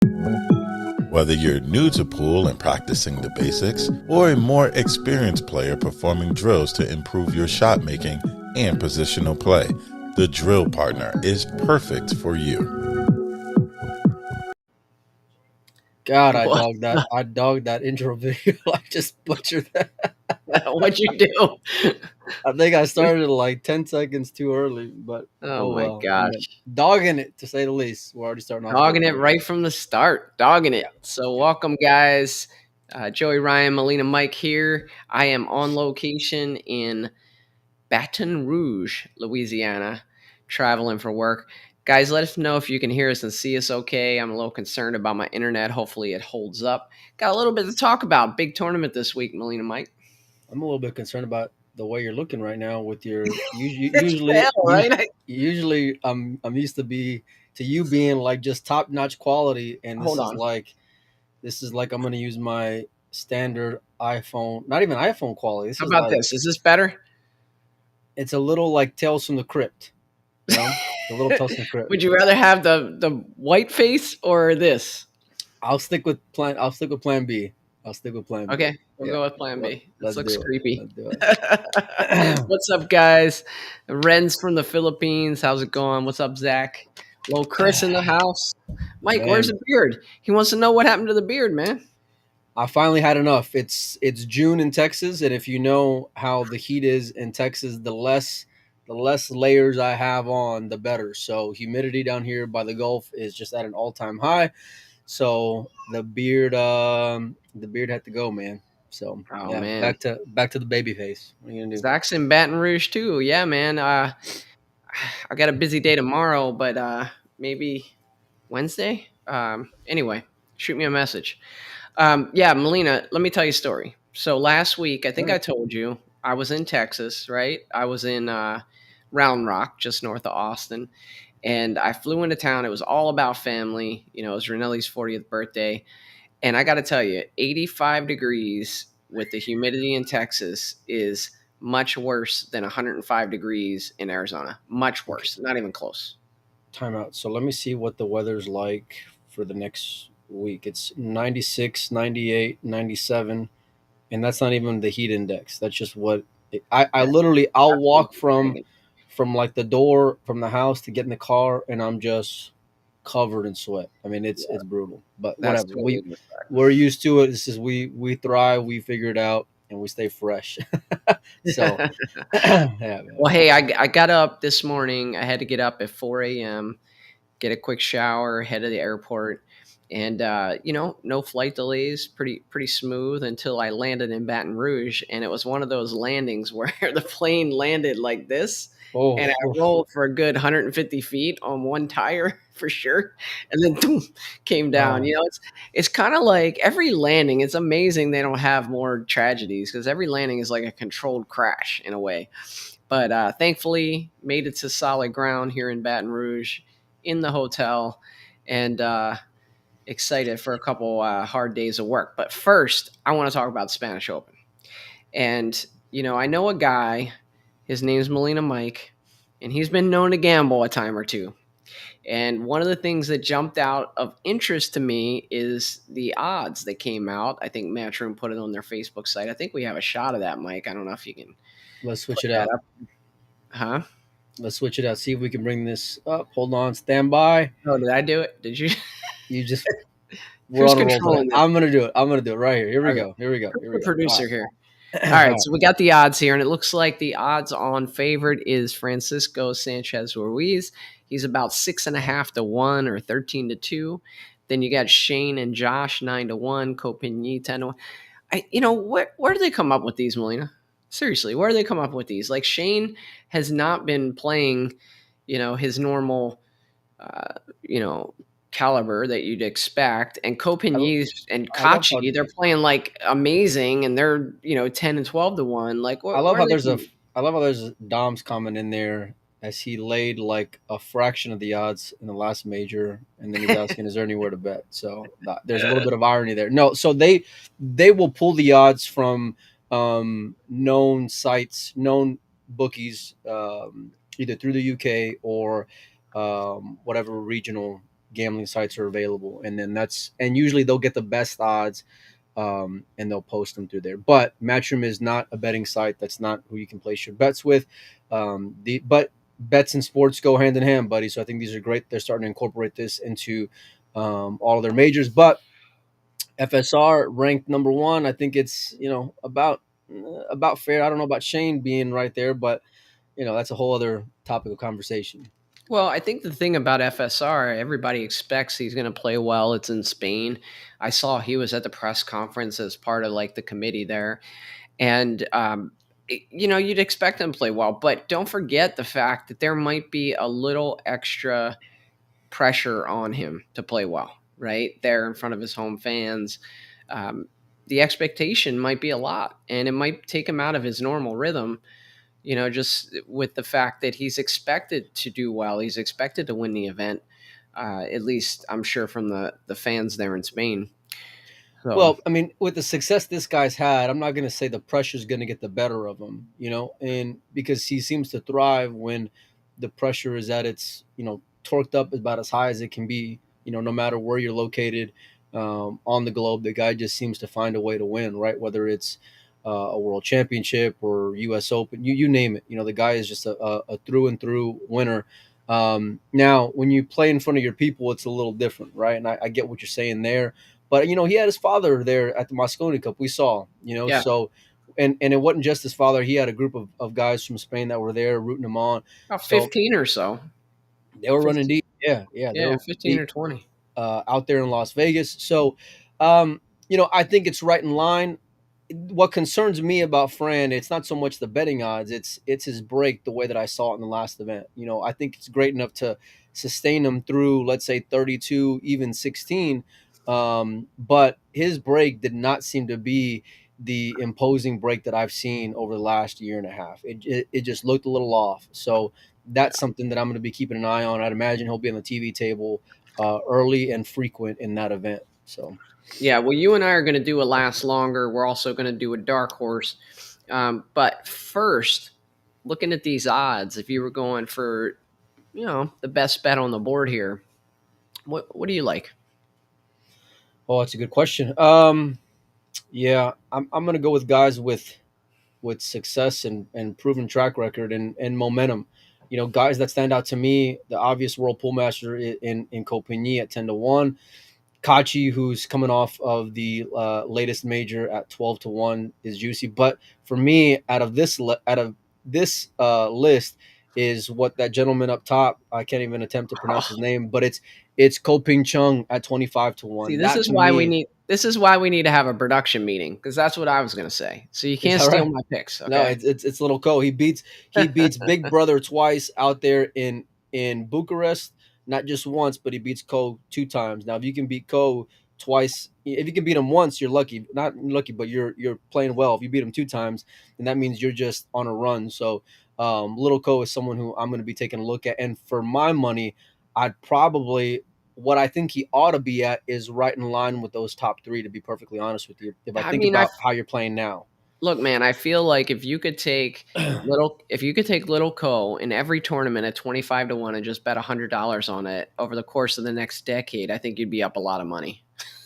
Whether you're new to pool and practicing the basics, or a more experienced player performing drills to improve your shot making and positional play, the Drill Partner is perfect for you. God, What? I dogged that intro video. I just butchered that. What'd you do? I think I started like 10 seconds too early, but Oh oh my well. I'm gosh. dogging it to say the least. We're already starting off good Dogging it today. right from the start. Dogging Yeah. it. So, welcome, guys. Joey Ryan, Melina Mike here. I am on location in Baton Rouge, Louisiana, traveling for work. Guys, let us know if you can hear us and see us okay. I'm a little concerned about my internet. Hopefully, it holds up. Got a little bit to talk about. Big tournament this week, Melina Mike. I'm a little bit concerned about the way you're looking right now with your It's fail, right? usually I'm used to you being like just top notch quality, and Hold on. this is like I'm gonna use my standard iPhone, not even iPhone quality. This How is about like this? Is this better? it's a little like Tales from the Crypt, you know, the little Tales from the Crypt. Would you rather have the white face or this? I'll stick with Plan B. I'll stick with Plan B. Okay, we'll Yeah, go with Plan B. This let's looks do it. creepy. Let's do it. What's up, guys? Ren's from the Philippines. How's it going? What's up, Zach? Little Chris in the house. Mike, where's Man, the beard? He wants to know what happened to the beard, man. I finally had enough. It's June in Texas, and if you know how the heat is in Texas, the less layers I have on, the better. So humidity down here by the Gulf is just at an all time high. So the beard had to go, man. So Oh yeah, man, back to the baby face. What are you gonna do? Zach's in Baton Rouge too. Yeah, man. I got a busy day tomorrow, but maybe Wednesday. Anyway, shoot me a message. Yeah, Melina, let me tell you a story. So last week, I All think I right. told you I was in Texas, right? I was in Round Rock, just north of Austin, and I flew into town. It was all about family. You know, it was Renelli's 40th birthday, and I got to tell you, 85 degrees with the humidity in Texas is much worse than 105 degrees in Arizona. Much Okay. worse, not even close. Time out. So let me see what the weather's like for the next week. It's 96, 98, 97, and that's not even the heat index. That's just what I literally I'll That's what walk you're bragging. from like the door from the house to get in the car, and I'm just covered in sweat. I mean, Yeah, it's brutal, but that's whatever. totally respect. We're used to it. This is we thrive, we figure it out, and we stay fresh. So yeah, man. Well, hey, I got up this morning. I had to get up at 4 a.m., get a quick shower, head to the airport, and no flight delays. Pretty smooth until I landed in Baton Rouge, and it was one of those landings where the plane landed like this, Oh, and I rolled for a good 150 feet on one tire for sure, and then boom, came down. oh, It's kind of like every landing. It's amazing they don't have more tragedies because every landing is like a controlled crash in a way. But thankfully, made it to solid ground here in Baton Rouge, in the hotel, and excited for a couple hard days of work. But first, I want to talk about the Spanish Open. And I know a guy. His name's Molina Mike, and he's been known to gamble a time or two. And one of the things that jumped out of interest to me is the odds that came out. I think Matchroom put it on their Facebook site. I think we have a shot of that, Mike. I don't know if you can let's switch put it that out. up. Huh? Let's switch it out. See if we can bring this up. Hold on, stand by. Oh, did I do it? Did you? You just we're Who's on a roll today. controlling this? I'm gonna do it. I'm gonna do it right here. Here we Okay. go. Here we go. Who's Here we the go. All producer here? All right. right, All right. so we got the odds here, and it looks like the odds on favorite is Francisco Sanchez Ruiz. He's about 6.5 to 1 or 13 to 2. Then you got Shane and Josh 9 to 1, Copigny 10 to 1. Where do they come up with these, Melina? Seriously, where do they come up with these? Like Shane has not been playing, his normal, uh, you know, caliber that you'd expect. And I, Copigny and I love how Kachi, they're playing like amazing, and they're 10 and 12 to 1. Like, I love where how are they there's a coming? I love how there's Dom's comment in there as he laid like a fraction of the odds in the last major, and then he's asking, "Is there anywhere to bet?" So there's a little bit of irony there. No, so they will pull the odds from known sites, known bookies, either through the UK or whatever regional. gambling sites are available, and usually they'll get the best odds, and they'll post them through there. But Matchroom is not a betting site. That's not who you can place your bets with. But bets and sports go hand in hand, buddy. So I think these are great. They're starting to incorporate this into all of their majors. But FSR ranked number one. I think it's about fair. I don't know about Shane being right there, but that's a whole other topic of conversation. Well, I think the thing about FSR, everybody expects he's going to play well. It's in Spain. I saw he was at the press conference as part of like the committee there, and you'd expect him to play well. But don't forget the fact that there might be a little extra pressure on him to play well, right there in front of his home fans. Um, the expectation might be a lot, and it might take him out of his normal rhythm. Just with the fact that he's expected to do well, he's expected to win the event. At least I'm sure from the fans there in Spain. So Well, I mean, with the success this guy's had, I'm not going to say the pressure's going to get the better of him, and because he seems to thrive when the pressure is at its, torqued up about as high as it can be, no matter where you're located on the globe. The guy just seems to find a way to win, right? Whether it's a world championship or U.S. Open, you name it. The guy is just a through and through winner. Now, when you play in front of your people, it's a little different, right? And I get what you're saying there. But he had his father there at the Mosconi Cup. We saw, yeah, so, and it wasn't just his father. He had a group of guys from Spain that were there rooting him on. about So 15 or so. they were running 15, deep. Yeah, they yeah, were 15 deep or 20. out there in Las Vegas. So, I think it's right in line. What concerns me about Fran, it's not so much the betting odds, it's his break the way that I saw it in the last event. I think it's great enough to sustain him through, let's say, 32, even 16. But his break did not seem to be the imposing break that I've seen over the last year and a half. It just looked a little off. So that's something that I'm going to be keeping an eye on. I'd imagine he'll be on the TV table early and frequent in that event. So Yeah, well, you and I are going to do a last longer. We're also going to do a dark horse. But first, looking at these odds, if you were going for, the best bet on the board here, what do you like? oh, that's a good question. Yeah, I'm gonna go with guys with success and proven track record and momentum. Guys that stand out to me, the obvious World Pool Master in Copigny at 10-1. Kachi, who's coming off of the latest major at 12-1, is juicy. But for me, out of this list is what that gentleman up top. I can't even attempt to pronounce his name, but it's Ko Ping Chung at 25 to See, 1. this That is to why we me need this is why we need to have a production meeting because that's what I was going to say. So you is can't that steal right. my picks, No, okay? it's little Ko. He beats Big Brother twice out there in Bucharest, not just once, but he beats Ko two times. Now, if you can beat Ko twice, if you can beat him once, you're lucky. Not lucky, but you're playing well. If you beat him two times, then that means you're just on a run. So, little Ko is someone who I'm going to be taking a look at, and for my money, I'd probably. What I think he ought to be at is right in line with those top three. To be perfectly honest with you, if I I think mean, about how you're playing now. look, man, I feel like if you could take Little Co in every tournament at 25 to 1 and just bet $100 on it over the course of the next decade, I think you'd be up a lot of money.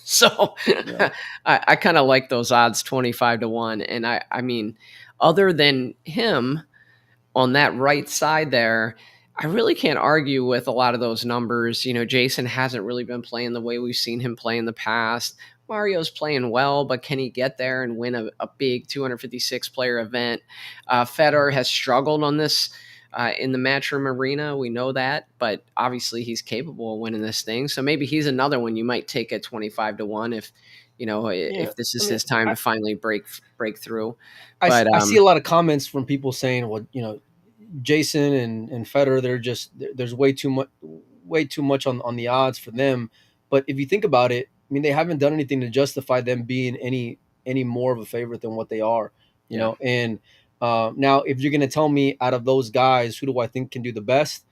So Yeah. I kind of like those odds 25 to 1. And I mean, other than him on that right side there, I really can't argue with a lot of those numbers. Jason hasn't really been playing the way we've seen him play in the past. Mario's playing well, but can he get there and win a big 256 player event? Federer has struggled on this in the Matchroom arena. We know that, but obviously he's capable of winning this thing. So maybe he's another one you might take at 25 to 1 if Yeah, if this I is mean, his time I, to finally break through. I, But I see a lot of comments from people saying, well, Jason and Federer, there's way too much on the odds for them. But if you think about it, I mean, they haven't done anything to justify them being any more of a favorite than what they are, yeah. And now, if you're gonna tell me out of those guys, who do I think can do the best?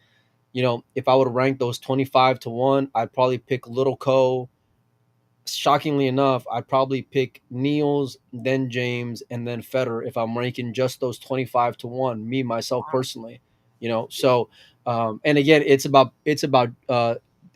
If I would rank those 25 to 1, I'd probably pick Little Co. Shockingly enough, I'd probably pick Niels, then James, and then Federer if I'm ranking just those 25 to 1. Me myself personally, So and again, it's about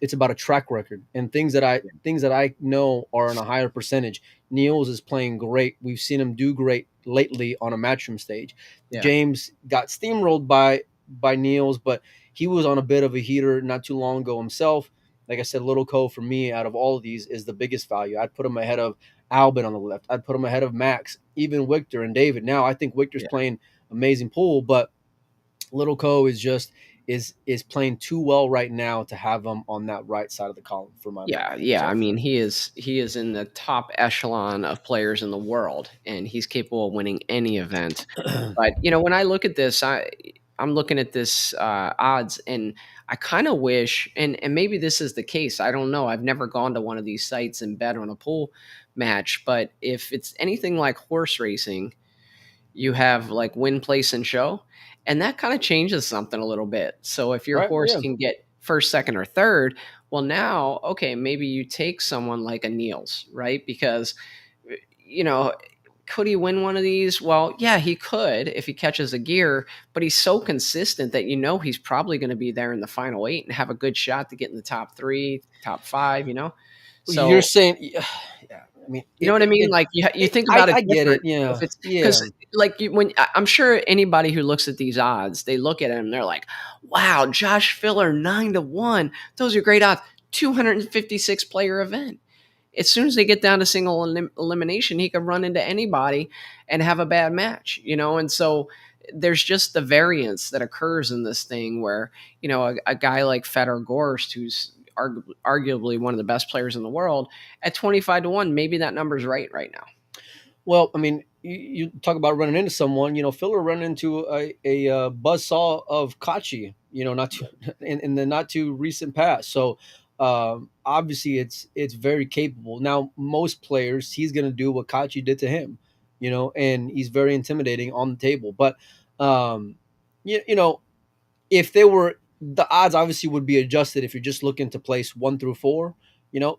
it's about a track record and things that I know are on a higher percentage. Niels is playing great. We've seen him do great lately on a matchroom stage. Yeah. James got steamrolled by Niels, but he was on a bit of a heater not too long ago himself. Like I said, Little Cove for me out of all of these is the biggest value. I'd put him ahead of Albin on the left. I'd put him ahead of Max, even Victor and David. Now I think Victor's Yeah. playing amazing pool, but Little Co is just is playing too well right now to have him on that right side of the column for my money. Yeah. So I mean, he is in the top echelon of players in the world, and he's capable of winning any event. But when I look at this, I'm looking at this odds, and I kind of wish, and maybe this is the case. I don't know. I've never gone to one of these sites and bet on a pool match, but if it's anything like horse racing, you have like win, place, and show, and that kind of changes something a little bit. So if your right, horse yeah. can get first, second, or third, well, now okay, maybe you take someone like a Niels, right? Because you know could he win one of these? Well, yeah, he could if he catches a gear, but he's so consistent that he's probably going to be there in the final 8 and have a good shot to get in the top 3, top 5, You're So, saying, yeah, I mean, you know what I mean? Like you think about it I get it. different. If Yeah, it's yeah. because like I'm sure anybody who looks at these odds, they look at it and they're like, "Wow, Josh Filler 9-1. Those are great odds. 256 player event." As soon as they get down to single elimination, he could run into anybody and have a bad match, And so there's just the variance that occurs in this thing where, a guy like Fedor Gorst, who's arguably one of the best players in the world, at 25-1, maybe that number's right now. Well, I mean, you talk about running into someone. Filler run into a buzzsaw of Kachi. Not too in the not too recent past. So obviously, it's very capable. Now, most players, he's going to do what Kachi did to him. And he's very intimidating on the table. But you know, if they were the odds obviously would be adjusted if you're just looking to place 1 through 4,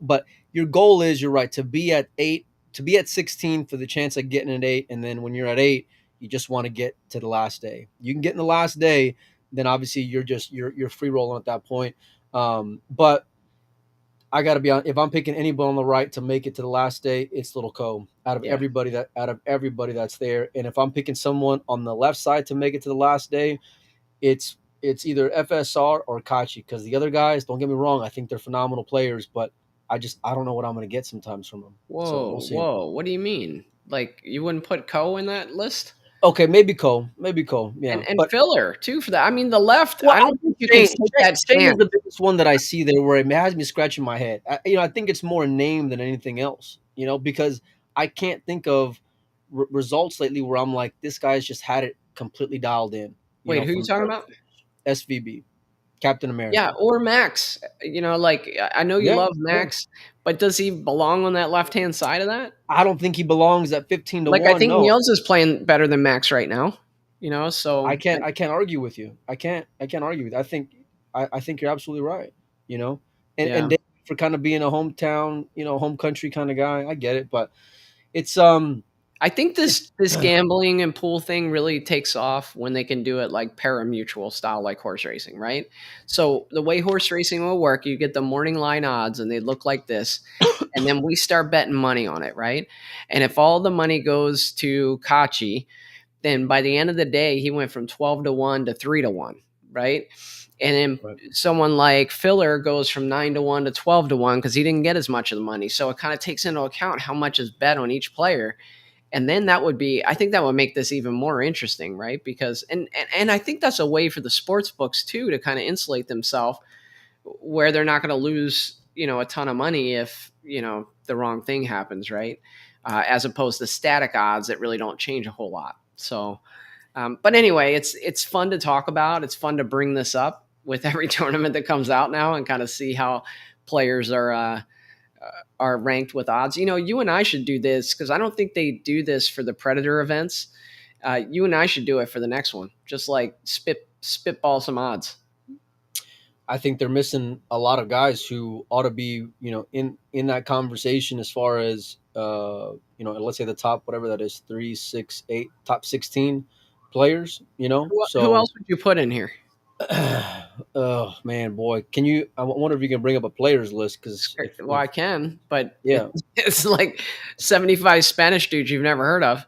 but your goal is, you're right, to be at 8, to be at 16 for the chance of getting at 8, and then when you're at 8, you just want to get to the last day. You can get in the last day, then obviously you're free rolling at that point. But I got to be honest, if I'm picking anybody on the right to make it to the last day, it's Little Co. Yeah. Out of everybody that's there. And if I'm picking someone on the left side to make it to the last day, it's either FSR or Kachi, because the other guys, don't get me wrong, I think they're phenomenal players, but I don't know what I'm going to get sometimes from them. So we'll see. Whoa. What do you mean? Like you wouldn't put Ko in that list? Okay, maybe Cole, yeah, And but filler too for that. I mean, the left. well, I don't think you can take that Shane is stance. the biggest one that I see there, where it has me scratching my head. I think it's more a name than anything else. Because I can't think of results lately where I'm like, this guy's just had it completely dialed in. Wait, who are you From talking start to about? finish. SVB, Captain Yeah, America. or Max. Like I know you Yeah, love yeah. Max, but does he belong on that left hand side of that? I don't think he belongs at 15 to Like I 1. think No, Niels is playing better than Max right now. So I can't argue with you. I can't argue with you. I think you're absolutely right. You know, and yeah. Dave, for kind of being a hometown, home country kind of guy, I get it, but it's I think it's this gambling and pool thing really takes off when they can do it like pari-mutuel style, like horse racing, right? So the way horse racing will work, you get the morning line odds, and they look like this, and then we start betting money on it, right? And if all the money goes to Kachi, then by the end of the day, he went from 12-1 to 3-1, right? And then right. someone like Filler goes from 9-1 to 12-1 because he didn't get as much of the money. So it kind of takes into account how much is bet on each player. And then I think that would make this even more interesting, right? Because and I think that's a way for the sports books too to kind of insulate themselves, where they're not going to lose a ton of money if the wrong thing happens, right? As opposed to static odds that really don't change a whole lot. So, but anyway, it's fun to talk about. It's fun to bring this up with every tournament that comes out now and kind of see how players are ranked with odds. You and I should do this because I don't think they do this for the Predator events. You and I should do it for the next one. Just like spitball some odds. I think they're missing a lot of guys who ought to be, in that conversation, as far as let's say the top, whatever that is, 3, 6, 8, top 16 players. Who So else would you put in here? Oh man, boy, can you? I wonder if you can bring up a players list because Well, if I can, but yeah. it's like 75 Spanish dudes you've never heard of.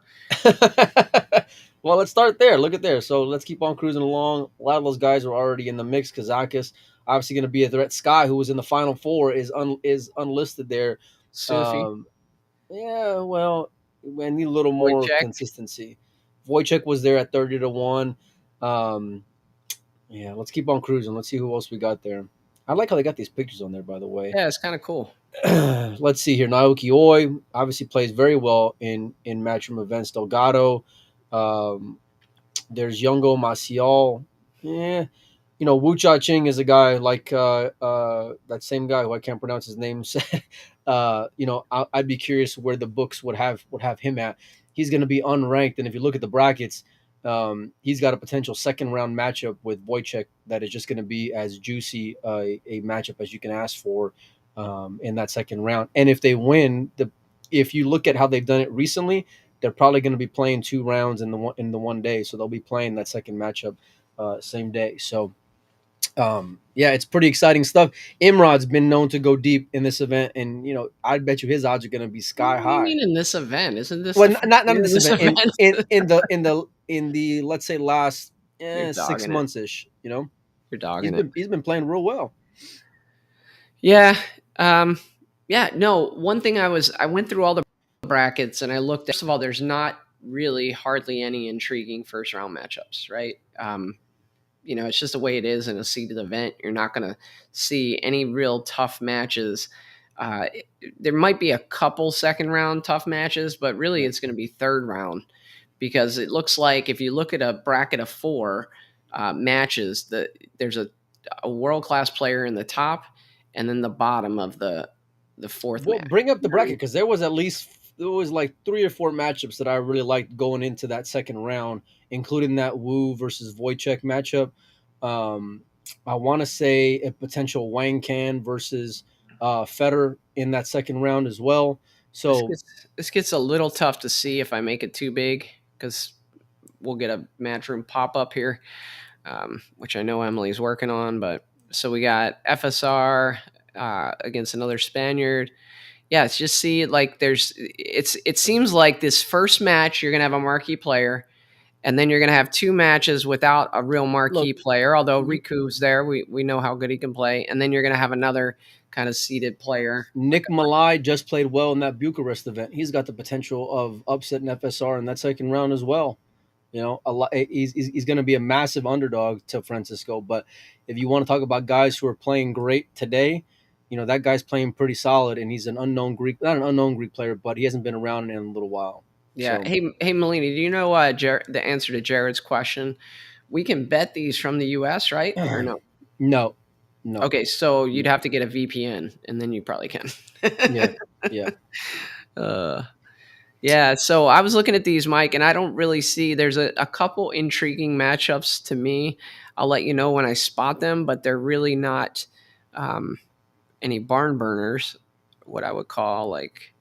Well, let's start there. Look at there. So let's keep on cruising along. A lot of those guys are already in the mix. Kazakis obviously going to be a threat. Sky, who was in the final four, is unlisted there. Sufi, Um, yeah, well, we need a little more Wojciech. consistency. Wojciech was there at 30-1. Um, yeah, let's keep on cruising. Let's see who else we got there. I like how they got these pictures on there, by the way. Yeah, it's kind of cool. Let's see here. Naoki Oi obviously plays very well in matchroom events. Delgado. Um, there's Youngo Maciel. Yeah, Wu Cha Ching is a guy like that same guy who I can't pronounce his name. I'd be curious where the books would have him at. He's going to be unranked, and if you look at the brackets, he's got a potential second round matchup with Wojciech that is just going to be as juicy a matchup as you can ask for in that second round. And if they win, if you look at how they've done it recently, they're probably going to be playing 2 rounds in the one day, so they'll be playing that second matchup same day. So yeah, it's pretty exciting stuff. Imrod's been known to go deep in this event, and I bet you his odds are going to be sky What do you high. mean in this event? Isn't this Well, the first not year in of this this event. In event? in in the in the in the let's say last You're six dogging it. months ish. You're He's dogging it. been he's been playing real well. Yeah. Um, yeah. No, one thing I went through all the brackets and I looked. First of all, there's not really hardly any intriguing first round matchups, right? It's just the way it is in a seeded event. You're not going to see any real tough matches. Uh, there might be a couple second round tough matches, but really Yeah. it's going to be third round because it looks like if you look at a bracket of four matches, there's a world class player in the top and then the bottom of the fourth Well, match. bring up the You know what I bracket mean? because there was like 3 or 4 matchups that I really liked going into that second round, including that Wu versus Wojciech matchup. Um, I want to say a potential Wang Can versus Federer in that second round as well. This So gets this gets a little tough to see if I make it too big because we'll get a match room pop up here, which I know Emily's working on. But so we got FSR against another Spaniard. Yeah, it's just see like it seems like this first match you're gonna have a marquee player, and then you're gonna have two matches without a real marquee look, player. Although Nick Riku's there, we know how good he can play, and then you're gonna have another kind of seeded player. Malai just played well in that Bucharest event. He's got the potential of upsetting FSR in that second round as well. A lot. He's going to be a massive underdog to Francisco. But if you want to talk about guys who are playing great today, that guy's playing pretty solid, and he's an unknown Greek, not an unknown Greek player, but he hasn't been around in a little while. Yeah. So Hey, Melina, do you know the answer to Jared's question? We can bet these from the U.S., right? Or no? no, no, Okay, so you'd no. have to get a VPN, and then you probably can. Yeah, yeah. uh, yeah. So I was looking at these, Mike, and I don't really see. There's a couple intriguing matchups to me. I'll let you know when I spot them, but they're really not um, any barn burners. What I would call like,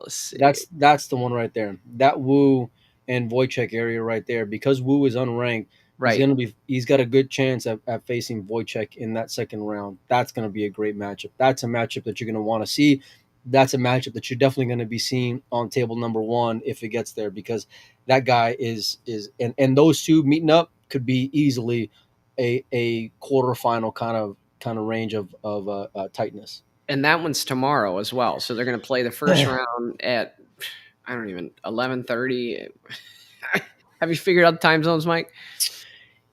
let's see, That's the one right there. That Wu and Wojciech area right there. Because Wu is unranked, right. he's got a good chance at facing Wojciech in that second round. That's gonna be a great matchup. That's a matchup that you're gonna want to see. That's a matchup that you're definitely going to be seeing on table number one if it gets there, because that guy and those two meeting up could be easily a quarterfinal kind of range of tightness. And that one's tomorrow as well. So they're going to play the first round at I don't even 11:30. Have you figured out the time zones, Mike?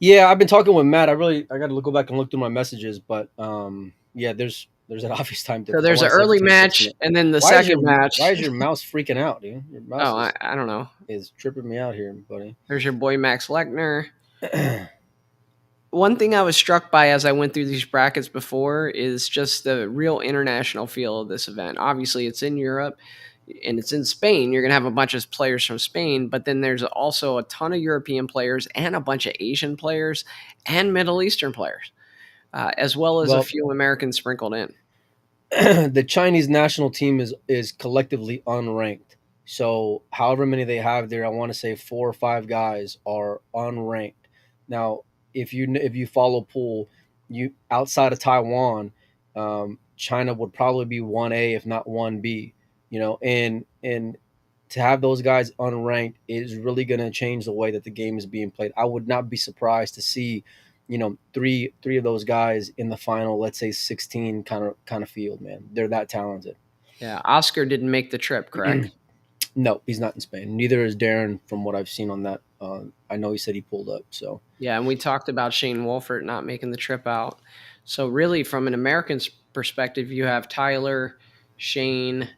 Yeah, I've been talking with Matt. I got to go back and look through my messages, but yeah, there's an obvious time So difference. I there's want an to say early between 6 match and 8. and then the Why is your second match. why is your mouse freaking out, dude? Your mouse Oh, I don't know. is tripping me out here, buddy. There's your boy Max Lechner. One thing I was struck by as I went through these brackets before is just the real international feel of this event. Obviously, it's in Europe and it's in Spain. You're going to have a bunch of players from Spain, but then there's also a ton of European players and a bunch of Asian players and Middle Eastern players, as well as a Well, few Americans sprinkled in. the Chinese national team is collectively unranked. So however many they have there, I want to say 4 or 5 guys are unranked. Now, if you follow pool, you outside of Taiwan, China would probably be 1A if not 1B. And to have those guys unranked is really going to change the way that the game is being played. I would not be surprised to see, three of those guys in the final, let's say 16 kind of field, man. They're that talented. Yeah, Oscar didn't make the trip, correct? No, he's not in Spain. Neither is Darren, from what I've seen on that. I know he said he pulled up. So Yeah, and we talked about Shane Wolfert not making the trip out. So really, from an American's perspective, you have Tyler, Shane,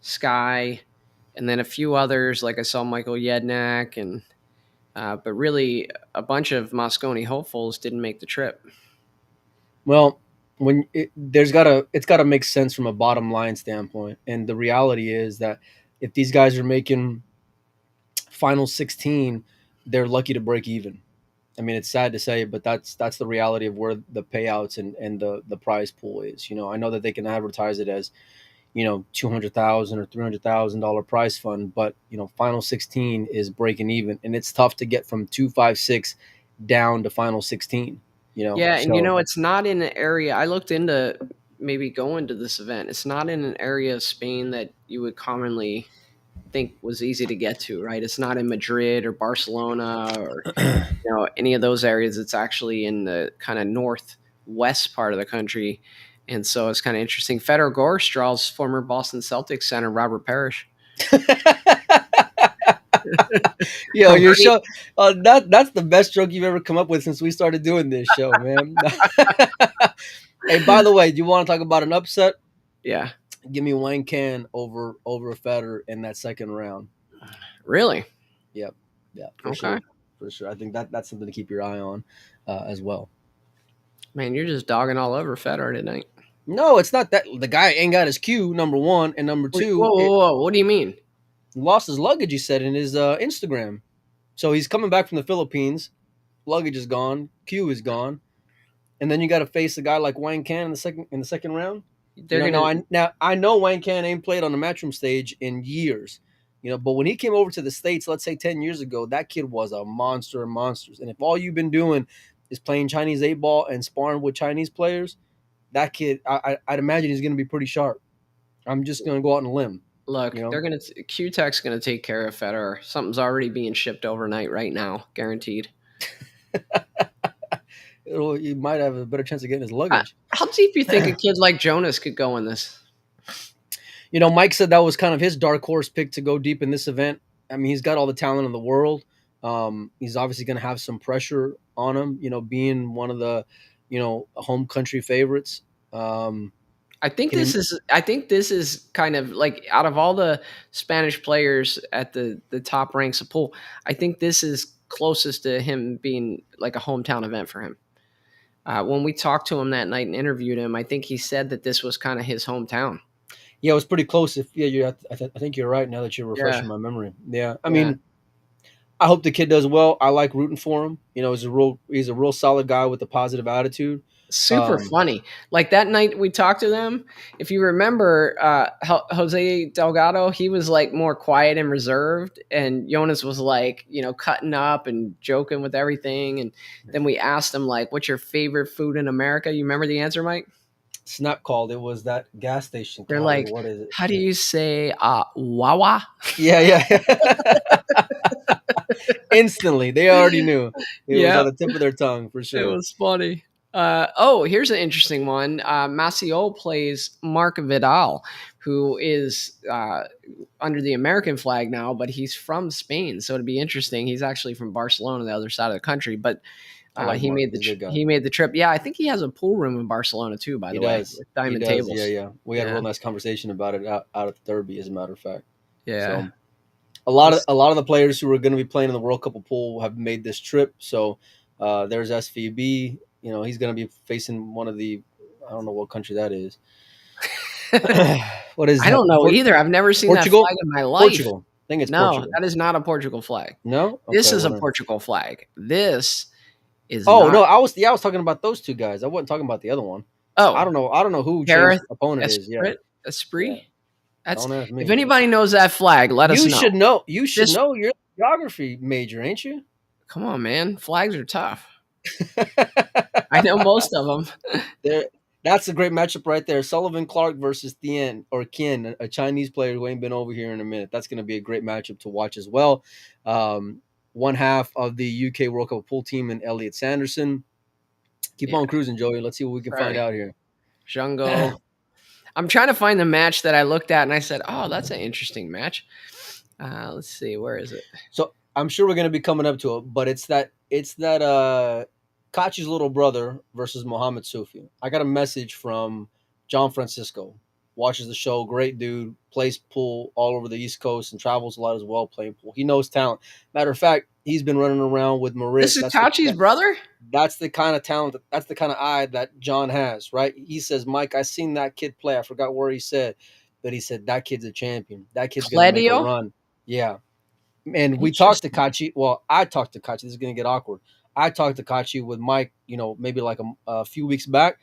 Sky, and then a few others. Like I saw Michael Yednak, and but really a bunch of Mosconi hopefuls didn't make the trip. well, it's got to make sense from a bottom line standpoint. And the reality is that if these guys are making final 16, they're lucky to break even. I mean, it's sad to say, but that's the reality of where the payouts and the prize pool is. I know that they can advertise it as, $200,000 or $300,000 prize fund, but final 16 is breaking even, and it's tough to get from 256 down to final 16. Yeah, and it's not in an area. I looked into maybe going to this event. It's not in an area of Spain that you would commonly think was easy to get to, right? It's not in Madrid or Barcelona or any of those areas. It's actually in the kind of northwest part of the country, and so it's kind of interesting. Federer Gorstraw's former Boston Celtics center Robert Parrish. Yo, your show, that's the best joke you've ever come up with since we started doing this show, man. Hey, by the way, do you want to talk about an upset? Yeah. Give me Wang Can over Federer in that second round. Really? Yep. Yeah. Okay. For sure. I think that's something to keep your eye on as well. Man, you're just dogging all over Federer tonight. No, it's not that. The guy ain't got his cue, number one, and number two. Whoa. What do you mean? He lost his luggage, he said in his Instagram. So he's coming back from the Philippines. Luggage is gone. Cue is gone. And then you got to face a guy like Wang Can in the second round. I know Wang Can ain't played on the Matchroom stage in years, but when he came over to the States, let's say 10 years ago, that kid was a monster of monsters. And if all you've been doing is playing Chinese 8-ball and sparring with Chinese players, that kid, I'd imagine he's going to be pretty sharp. I'm just going to go out on a limb. Look, Q-Tech's going to take care of Federer. Something's already being shipped overnight right now, guaranteed. You might have a better chance of getting his luggage. How deep do you think a kid like Jonas could go in this? Mike said that was kind of his dark horse pick to go deep in this event. I mean, he's got all the talent in the world. He's obviously going to have some pressure on him, being one of the, home country favorites. I think this is kind of like, out of all the Spanish players at the top ranks of pool, I think this is closest to him being like a hometown event for him. When we talked to him that night and interviewed him, I think he said that this was kind of his hometown. Yeah, it was pretty close. I think you're right now that you're refreshing my memory. Yeah, I mean, I hope the kid does well. I like rooting for him. He's a real solid guy with a positive attitude. Super funny. Like that night we talked to them, if you remember, Jose Delgado, he was like more quiet and reserved, and Jonas was like, cutting up and joking with everything. And then we asked him, like, what's your favorite food in America? You remember the answer, Mike? It's not called. It was that gas station. They're like, what is it? How do you say wawa? Yeah. Instantly. They already knew. It was on the tip of their tongue, for sure. It was funny. Here's an interesting one. Maciel plays Marc Vidal, who is under the American flag now, but he's from Spain, so it'd be interesting. He's actually from Barcelona, the other side of the country, but he made the trip. Yeah, I think he has a pool room in Barcelona too, by the way, with diamond tables. Yeah. We had a real nice conversation about it out at the Derby, as a matter of fact. Yeah. So, a lot of the players who are going to be playing in the World Cup of Pool have made this trip. So there's SVB. He's going to be facing one of the, I don't know what country that is. What is? I don't know either. I've never seen Portugal? That flag in my life. Portugal. I think it's Portugal. That is not a Portugal flag. No, this is a Portugal flag. This is. No, I was talking about those two guys. I wasn't talking about the other one. Oh, I don't know who Gareth opponent is. Yeah, Esprit. Yeah. That's, if anybody knows that flag, let us know. You should know. You should know. You're a geography major, ain't you? Come on, man. Flags are tough. I know most of them. There, that's a great matchup right there. Sullivan Clark versus Thien or Kien, a Chinese player who ain't been over here in a minute. That's going to be a great matchup to watch as well. One half of the UK World Cup pool team and Elliot Sanderson. Keep Yeah, on cruising, Joey. Let's see what we can find right. out here. Jungo. I'm trying to find the match that I looked at and I said, "Oh, that's an interesting match." Let's see, where is it? So I'm sure we're going to be coming up to it, but it's that Kachi's little brother versus Mohammed Sufi. I got a message from John Francisco. Watches the show, great dude, plays pool all over the East Coast and travels a lot as well playing pool. He knows talent. Matter of fact, he's been running around with Marit. This is Kachi's brother? That's the kind of talent, that's the kind of eye that John has, right? He says, Mike, I seen that kid play. I forgot where he said, but he said that kid's a champion. That kid's gonna make a Cledio? run. Yeah. And we talked to Interesting. Kachi. Well, I talked to Kachi. This is going to get awkward. I talked to Kachi with Mike, maybe like a few weeks back.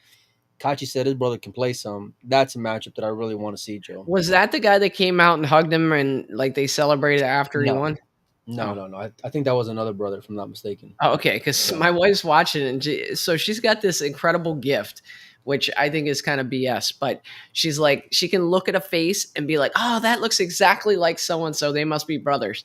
Kachi said his brother can play some. That's a matchup that I really want to see, Joe. Was that the guy that came out and hugged him and like they celebrated after he No, won? no, Oh. no, no. I think that was another brother, if I'm not mistaken. Oh, okay, because Yeah. my wife's watching it, and so she's got this incredible gift, which I think is kind of BS. But she's like, she can look at a face and be like, "Oh, that looks exactly like so and so. They must be brothers."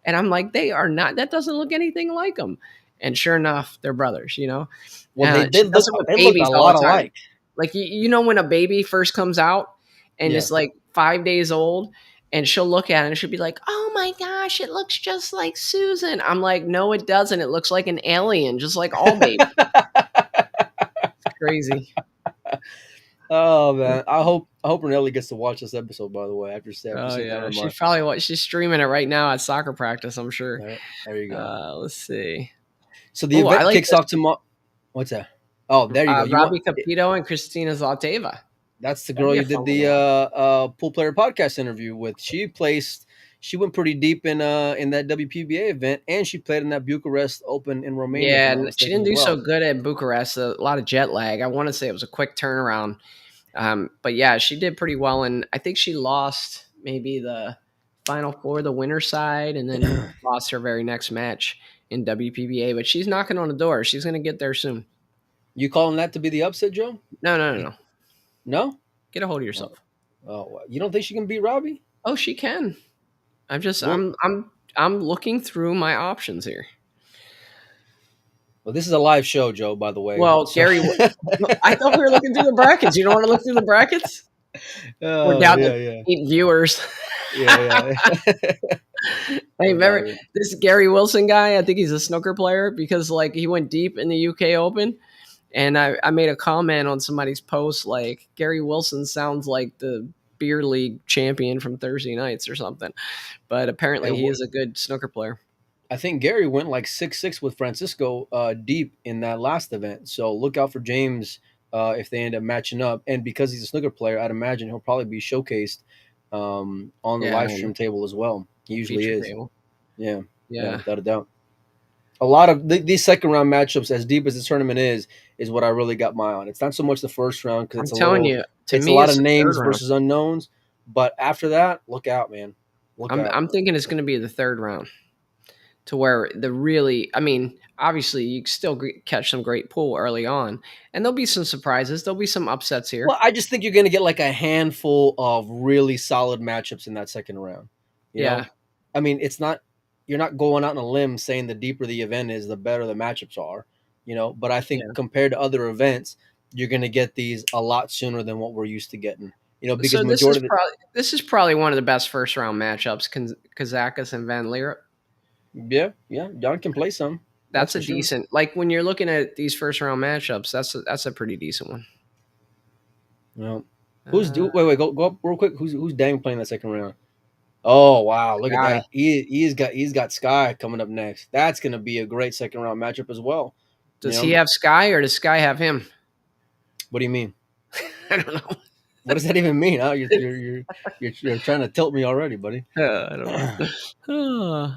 And I'm like, "They are not. That doesn't look anything like them." And sure enough, they're brothers. Well, they She does look it with they look babies a all lot the time. alike. Like when a baby first comes out and Yeah. it's like 5 days old, and she'll look at it and she'll be like, "Oh my gosh, it looks just like Susan." I'm like, "No, it doesn't. It looks like an alien, just like all babies." It's crazy. Oh man, I hope Renelli gets to watch this episode. By the way, after seeing Oh that yeah, remark. she's streaming it right now at soccer practice, I'm sure. All right, there you go. Let's see. So the Oh, I event like kicks this. off tomorrow. What's that? Oh, there you go. You want Robbie Capito and Christina Zalteva. That's the That'd girl be a you did fun the one to watch. pool player podcast interview with. She went pretty deep in that WPBA event, and she played in that Bucharest Open in Romania. If Yeah, I'm not and she mistaken, didn't as do so well. good at Bucharest. A lot of jet lag. I want to say it was a quick turnaround. But yeah, she did pretty well, and I think she lost maybe the final four, the winner side, and then lost her very next match in WPBA. But she's knocking on the door. She's going to get there soon. You calling that to be the upset, Joe? No. No. Get a hold of yourself. Oh, you don't think she can beat Robbie? Oh, she can. Well- I'm looking through my options here. Well, this is a live show, Joe. By the way. Well, Gary, I thought we were looking through the brackets. You don't want to look through the brackets? We're down to 8 viewers. Yeah. Hey, remember this Gary Wilson guy? I think he's a snooker player because like he went deep in the UK Open, and I made a comment on somebody's post like Gary Wilson sounds like the beer league champion from Thursday nights or something, but apparently he is a good snooker player. I think Gary went like 6-6 with Francisco deep in that last event. So look out for James if they end up matching up. And because he's a snooker player, I'd imagine he'll probably be showcased on the live stream table as well. He usually is. Table. Yeah, Yeah. without a doubt. A lot of these second round matchups, as deep as the tournament is what I really got my eye on. It's not so much the first round because it's a lot of names versus unknowns. But after that, look out, man. I'm thinking it's going to be the third round, to where obviously you still catch some great pool early on, and there'll be some surprises. There'll be some upsets here. Well, I just think you're going to get like a handful of really solid matchups in that second round. You know? I mean, you're not going out on a limb saying the deeper the event is, the better the matchups are, but I think compared to other events, you're going to get these a lot sooner than what we're used to getting, because so this is probably one of the best first round matchups, Kazakis and Van Leer. Yeah. John can play some. That's a decent, like when you're looking at these first round matchups, that's a pretty decent one. Well, wait, go up real quick. Who's Dang playing that second round? Oh wow, look at that. He's got Sky coming up next. That's gonna be a great second round matchup as well. Does he have Sky or does Sky have him? What do you mean? I don't know. What does that even mean? Oh, you're trying to tilt me already, buddy. I don't know.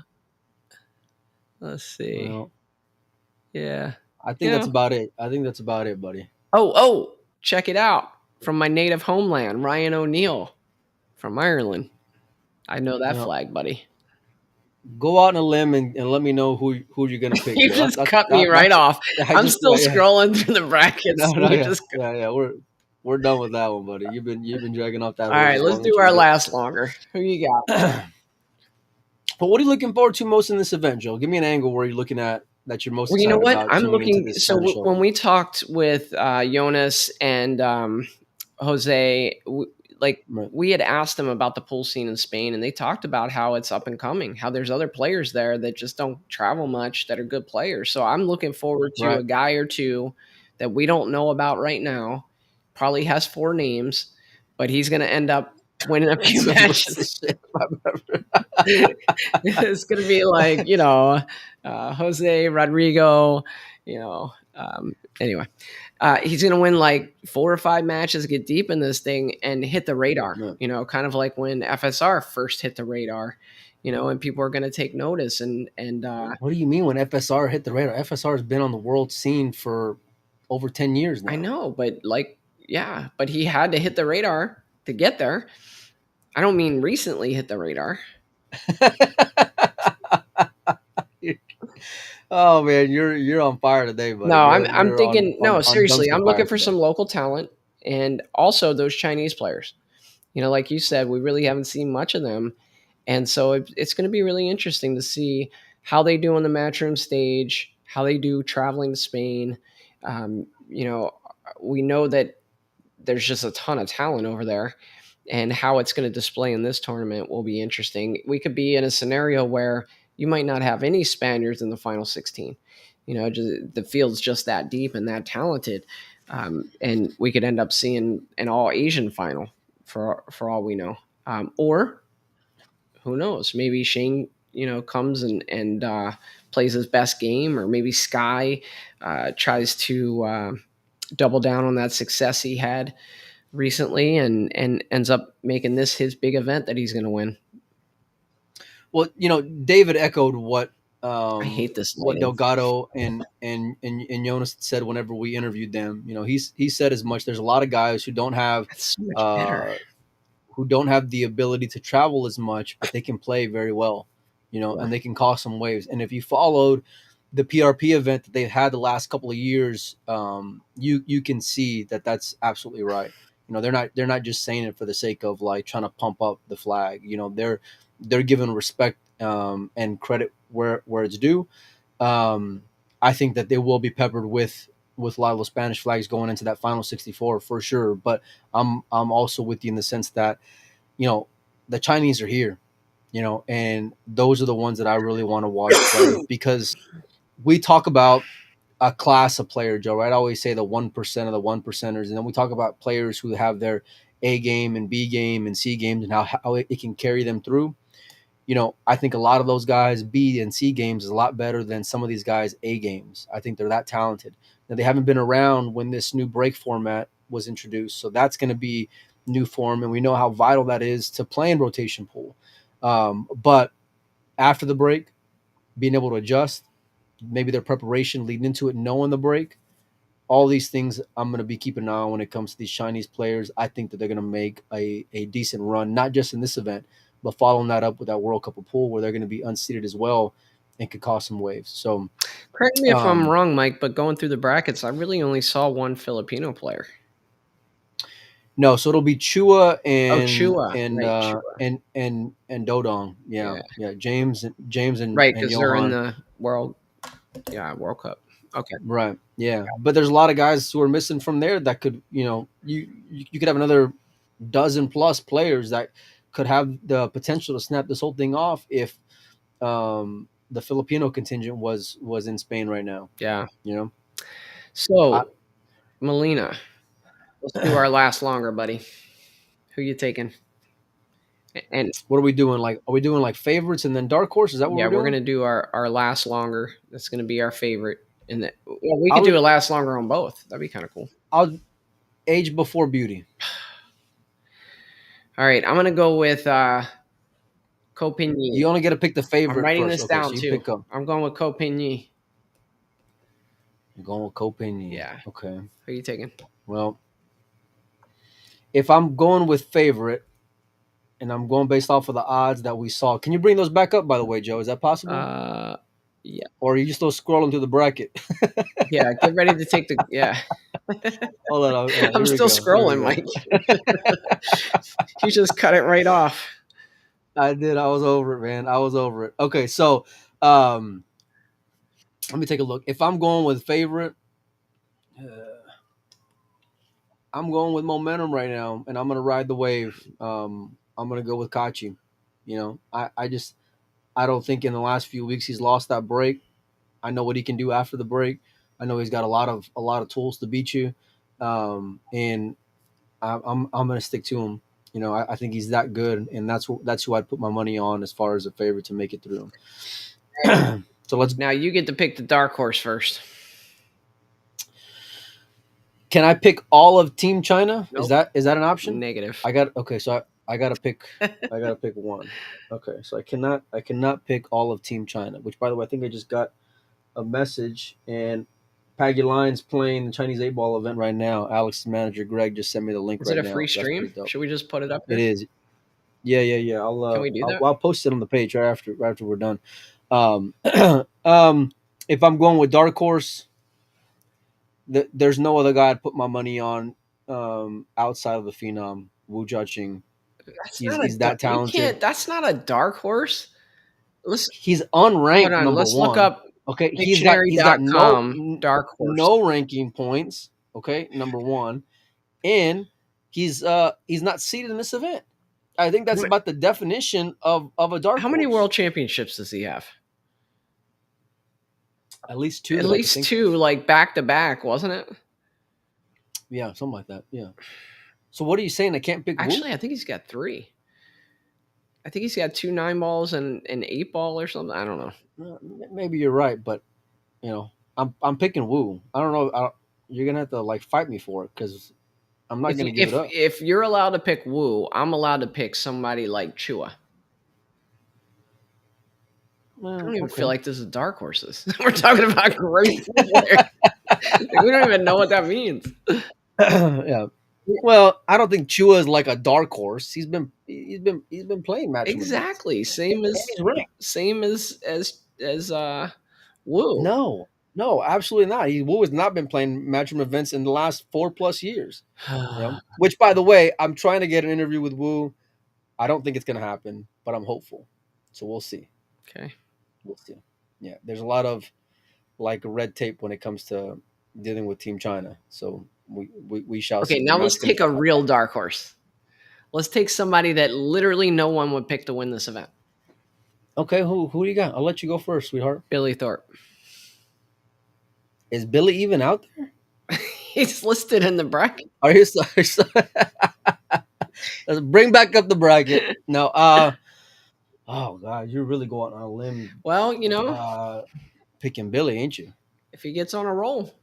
Let's see. Well, yeah. I think that's about it. Buddy. Oh, check it out. From my native homeland, Ryan O'Neill from Ireland. I know that flag, buddy. Go out on a limb and let me know who you're gonna pick You here. just cut me right That's off. I I'm just still yeah. scrolling through the brackets. No, And no, you yeah, just yeah. We're done with that one, buddy. You've been dragging off that all horse right. as Let's long as do you our get. last longer. Who you got? But what are you looking forward to most in this event, Joe? Give me an angle where you're looking at that you're most Well, you know excited what? about I'm tuning into looking. this So Spanish when Open. we talked with Jonas and Jose, Right. we had asked them about the pool scene in Spain, and they talked about how it's up and coming, how there's other players there that just don't travel much that are good players. So I'm looking forward to Right. a guy or two that we don't know about right now. Probably has 4 names, but he's going to end up winning a few So I was about to say matches. shit. It's going to be like, Jose Rodrigo, anyway. He's going to win like 4 or 5 matches, get deep in this thing, and hit the radar. Right. Kind of like when FSR first hit the radar. And people are going to take notice. And What do you mean when FSR hit the radar? FSR has been on the world scene for over 10 years I now. know, but but he had to hit the radar to get there. I don't mean recently hit the radar. Oh man, you're on fire today, buddy. No, I'm You're thinking no, on seriously. dumpster I'm fire looking for today. some local talent and also those Chinese players. Like you said, we really haven't seen much of them. And so it's going to be really interesting to see how they do on the matchroom stage, how they do traveling to Spain. We know that there's just a ton of talent over there, and how it's going to display in this tournament will be interesting. We could be in a scenario where you might not have any Spaniards in the final 16. The field's just that deep and that talented. And we could end up seeing an all Asian final for all we know. Or who knows? Maybe Shane, comes and plays his best game, or maybe Sky tries to double down on that success he had recently and ends up making this his big event that he's going to win. Well, David echoed what I hate this what lighting. Delgado and Jonas said whenever we interviewed them. He said as much. There's a lot of guys That's so much better. uh, who don't have the ability to travel as much, but they can play very well, Yeah. and they can cause some waves. And if you followed the PRP event that they've had the last couple of years, you can see that that's absolutely right. They're not just saying it for the sake of like trying to pump up the flag. They're giving respect and credit where it's due. I think that they will be peppered with a lot of those Spanish flags going into that final 64 for sure. But I'm also with you in the sense that the Chinese are here, and those are the ones that I really want to watch play because we talk about a class of player, Joe. Right? I always say the 1% of the 1%ers, and then we talk about players who have their A game and B game and C games and how it can carry them through. I think a lot of those guys B and C games is a lot better than some of these guys A games. I think they're that talented. Now they haven't been around when this new break format was introduced, so that's going to be new form, and we know how vital that is to playing rotation pool. But after the break, being able to adjust, maybe their preparation leading into it, knowing the break, all these things I'm going to be keeping an eye on when it comes to these Chinese players. I think that they're going to make a decent run, not just in this event, but following that up with that World Cup of Pool where they're going to be unseated as well and could cause some waves. So, Correct me if I'm um, wrong, Mike, but going through the brackets, I really only saw one Filipino player. no, so it'll be Chua Oh, and Chua. and Right, uh, Chua. and Dodong. Yeah, Yeah. yeah, James and Right, and because they're in Johan. the World Cup. Okay. Right. Yeah. But there's a lot of guys who are missing from there that could, you could have another dozen plus players that could have the potential to snap this whole thing off if the Filipino contingent was in Spain right now. Yeah. You know, I, So, Molina, let's do our last longer, buddy. Who you taking? And what are we doing? Like, are we doing like favorites and then dark horse? Is that what yeah, we're we're doing? gonna do our last longer. That's gonna be our favorite. And well, we could I'll do a last longer on both. That'd be kind of cool. I'll age before beauty. All right, I'm gonna go with Copigny. You only get to pick the I'm favorite writing first. this Okay, down so you too. pick up. I'm going with Copigny. You're going with Copini. Yeah. Okay. Who are you taking? Well, if I'm going with favorite, and I'm going based off of the odds that we saw. Can you bring those back up, by the way, Joe? Is that possible? Yeah. Or are you still scrolling through the bracket? Yeah. Get ready to take the. Yeah. Hold on. I'm still scrolling, Mike. You just cut it right off. I did. I was over it, man. I was over it. Okay, so let me take a look. If I'm going with favorite, I'm going with momentum right now, and I'm gonna ride the wave. I'm gonna go with Kachi. You know, I don't think in the last few weeks he's lost that break. I know what he can do after the break. I know he's got a lot of tools to beat you, and I'm gonna stick to him. You know, I think he's that good, and that's who I'd put my money on as far as a favorite to make it through. So let's. Now you get to pick the dark horse first. Can I pick all of Team China? Nope. Is that an option? Negative. So I gotta pick one. Okay, so I cannot pick all of Team China. Which, by the way, I think I just got a message, and Paggy Line's playing the Chinese 8-ball event right now. Alex's manager Greg just sent me the link Is right it now. a free So that's pretty stream? dope. Should we just put it up here? It is. Yeah. Can we do that? I'll post it on the page right after we're done. If I'm going with dark horse, there's no other guy I'd put my money on outside of the phenom Wu Jiaqing. He's that talented. That's not a dark horse. He's unranked number let's one. Look up. Okay, he's got dark horse. no ranking points. Okay, number one, and he's not seeded in this event. I think that's about the definition of a dark horse. How many world championships does he have? At least two. At least two, like back to back, wasn't it? Yeah, something like that. Yeah. So what are you saying? I can't pick. Actually, I think he's got three. I think he's got 2 9-balls and an 8-ball or something. I don't know. Maybe you're right, but you know, I'm picking Wu. I don't know. You're gonna have to like fight me for it because I'm not gonna give it up. If you're allowed to pick Wu, I'm allowed to pick somebody like Chua. I don't even feel like this is dark horses. We're talking about great players. We don't even know what that means. Yeah. Well, I don't think Chua is like a dark horse. He's been playing match. Exactly. Same as Wu. No, absolutely not. Wu has not been playing matchroom events in the last 4+ years. You know? Which, by the way, I'm trying to get an interview with Wu. I don't think it's going to happen, but I'm hopeful. So we'll see. Okay. We'll see. Yeah, there's a lot of like red tape when it comes to dealing with Team China. So we shall see. Okay, now let's take a real dark horse. Let's take somebody that literally no one would pick to win this event. Okay, who do you got? I'll let you go first, sweetheart. Billy Thorpe. Is Billy even out there? He's listed in the bracket. Are you sorry? Let's bring back up the bracket. No, oh God, you're really going on a limb. Well, you know, picking Billy, ain't you? If he gets on a roll.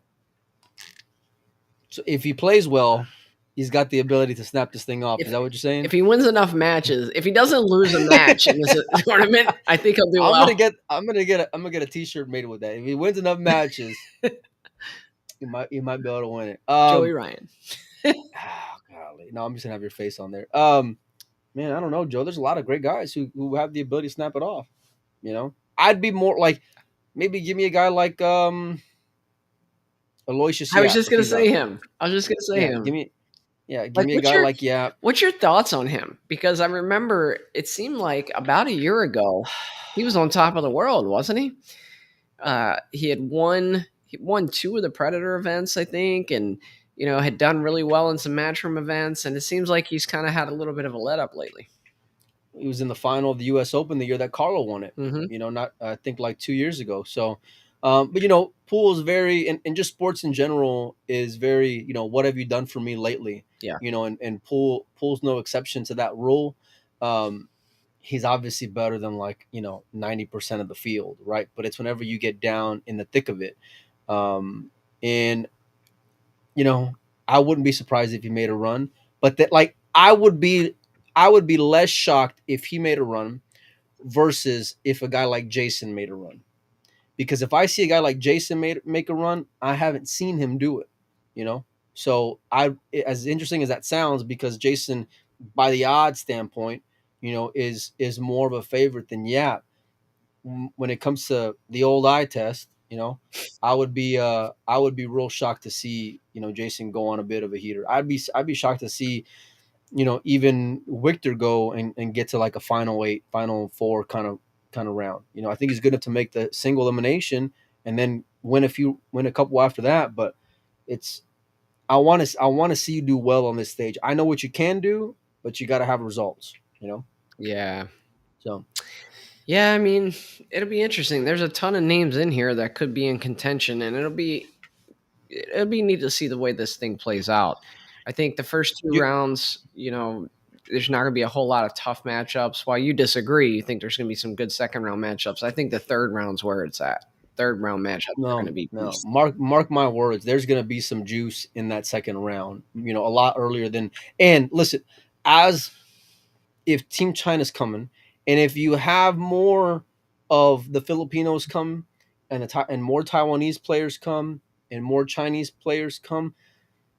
So if he plays well, he's got the ability to snap this thing off. Is that what you're saying? If he wins enough matches, if he doesn't lose a match in this tournament, I think he'll do well. I'm gonna get a T-shirt made with that. If he wins enough matches, he might be able to win it. Joey Ryan. Oh, golly. No, I'm just gonna have your face on there. Man, I don't know, Joe. There's a lot of great guys who have the ability to snap it off. You know, I'd be more like maybe give me a guy like Aloysius. I was just gonna say him. Give me a guy like Yap. What's your thoughts on him? Because I remember it seemed like about a year ago he was on top of the world, wasn't he? He had won 2 of the Predator events, I think, and you know, had done really well in some matchroom events, and it seems like he's kind of had a little bit of a let up lately. He was in the final of the U.S. Open the year that Carlo won it. Mm-hmm. You know, not I think like 2 years ago. So, but you know, pool is very, and just sports in general is very, you know, what have you done for me lately? Yeah. You know, and pool's no exception to that rule. He's obviously better than like, you know, 90% of the field, right? But it's whenever you get down in the thick of it. And you know, I wouldn't be surprised if he made a run, but that like I would be less shocked if he made a run versus if a guy like Jason made a run. Because if I see a guy like Jason make a run, I haven't seen him do it, you know? So as interesting as that sounds, because Jason, by the odds standpoint, is more of a favorite, then yeah, when it comes to the old eye test, I would be real shocked to see Jason go on a bit of a heater. I'd be shocked to see even Victor go and get to like a final eight, final four kind of round. I think he's good enough to make the single elimination and then win a couple after that. But it's I want to see you do well on this stage. I know what you can do, but you got to have results. Yeah. So Yeah, I mean, it'll be interesting. There's a ton of names in here that could be in contention, and it'll be neat to see the way this thing plays out. I think the first two you, rounds, there's not going to be a whole lot of tough matchups. While you disagree, you think there's going to be some good second round matchups. I think the third round's where it's at. Third round matchups are going no, to be no. beasts. Mark my words. There's going to be some juice in that second round. A lot earlier than. And listen, as if Team China's coming, and if you have more of the Filipinos come, and more Taiwanese players come, and more Chinese players come,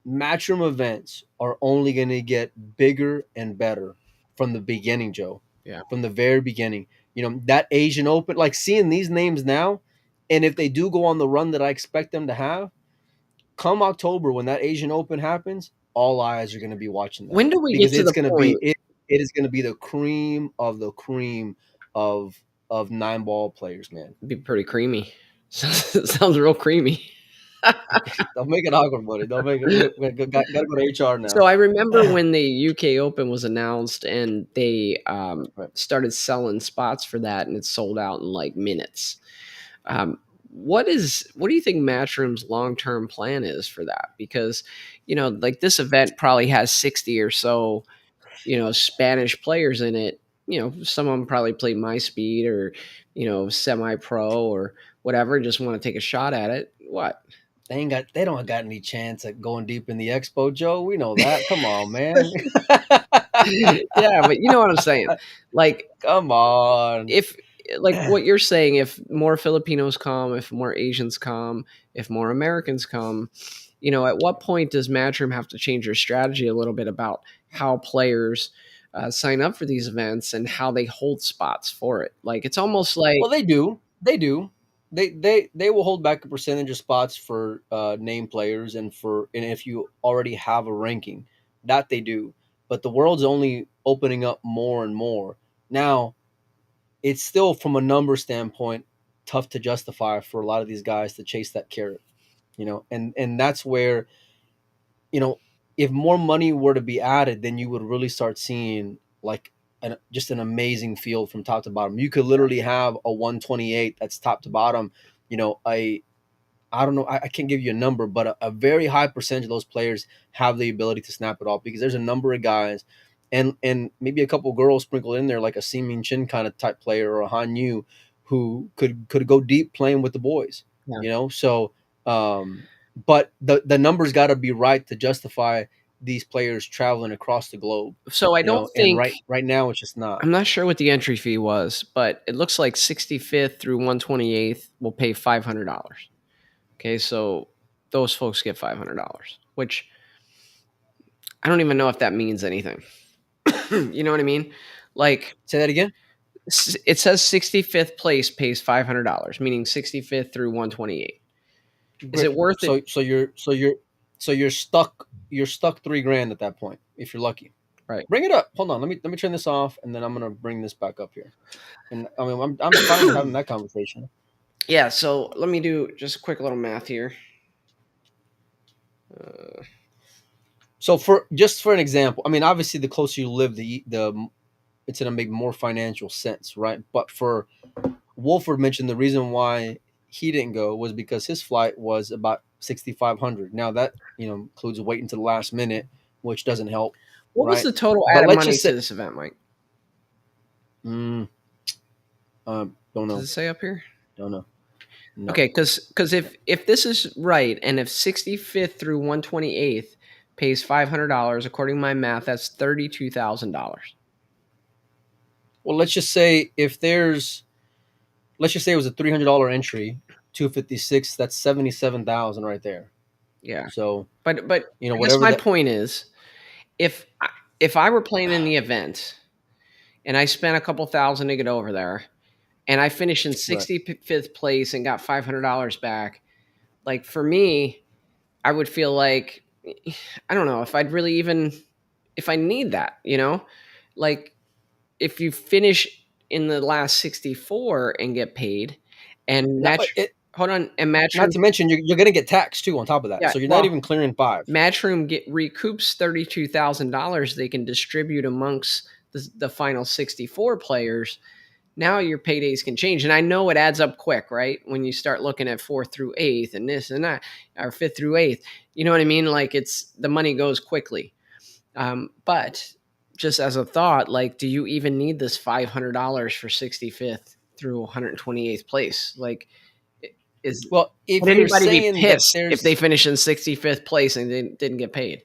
matchroom events are only going to get bigger and better from the beginning, Joe. Yeah. From the very beginning. That Asian Open, like seeing these names now, and if they do go on the run that I expect them to have, come October when that Asian Open happens, all eyes are going to be watching that When do we because get to it's the going to be point? it is going to be the cream of the cream of nine ball players, man. It'd be pretty creamy. Sounds real creamy. Don't make it awkward, buddy. Don't make it. Got to go to HR So now. I remember when the UK Open was announced and they Right. started selling spots for that, and it sold out in like minutes. What do you think Matchroom's long term plan is for that? Because like this event probably has 60 or so Spanish players in it. Some of them probably play my speed or semi pro or whatever, and just want to take a shot at it. What? They don't got any chance at going deep in the expo, Joe. We know that. Come on, man. Yeah, but you know what I'm saying. Like Come on. if like what you're saying, if more Filipinos come, if more Asians come, if more Americans come, at what point does Matchroom have to change their strategy a little bit about how players sign up for these events and how they hold spots for it? Like it's almost like Well, they do. They do. They will hold back a percentage of spots for name players and if you already have a ranking, that they do. But the world's only opening up more and more. Now, it's still from a number standpoint tough to justify for a lot of these guys to chase that carrot, and that's where you know, if more money were to be added, then you would really start seeing like just an amazing field from top to bottom. You could literally have a 128 that's top to bottom. I don't know, I can't give you a number, but a very high percentage of those players have the ability to snap it off because there's a number of guys and maybe a couple girls sprinkled in there like a Seamin Chin kind of type player or a Han Yu who could go deep playing with the boys. yeah. So but the numbers got to be right to justify these players traveling across the globe. So I don't And think right now it's just not. I'm not sure what the entry fee was, but it looks like 65th through 128th will pay $500. Okay, so those folks get $500, which I don't even know if that means anything. You know what I mean? Like Say that again. it says 65th place pays $500, meaning 65th through 128. Is Great. it worth it? So you're stuck $3,000 at that point if you're lucky. Right. Bring it up. Hold on. Let me turn this off, and then I'm gonna bring this back up here. And I mean, I'm fine with having that conversation. Yeah. So let me do just a quick little math here. So for an example, I mean, obviously, the closer you live, the it's gonna make more financial sense, right? But for Wolford mentioned the reason why he didn't go was because his flight was about 6,500. Now that includes waiting to the last minute, which doesn't help, What was right? the total But added let's money just say, to this event, Mike? don't Does know, it say up here? don't know, no. Okay, because if this is right, and if 65th through 128th pays $500, according to my math, that's $32,000. Well, let's just say it was a $300 entry, 256. That's 77,000 right there. Yeah, So but I guess whatever my that. point is, if if I were playing in the event and I spent a couple thousand to get over there, and I finished in Right. 65th place and got $500 back. Like for me, I would feel like I don't know if I'd really even if I need that, like if you finish in the last 64 and get paid and Not, hold on, and not to mention you're going to get taxed too on top of that. yeah, So you're not well, even clearing 5. Matchroom recoups $32,000 they can distribute amongst the final 64 players. Now your paydays can change, and I know it adds up quick, right? When you start looking at 4th through 8th and this and that, or 5th through 8th, you know what I mean? Like it's the money goes quickly. But just as a thought, like, do you even need this $500 for 65th through 128th place? Like, is Well, if would you're anybody be saying that pissed if they there's, finish in 65th place and didn't get paid?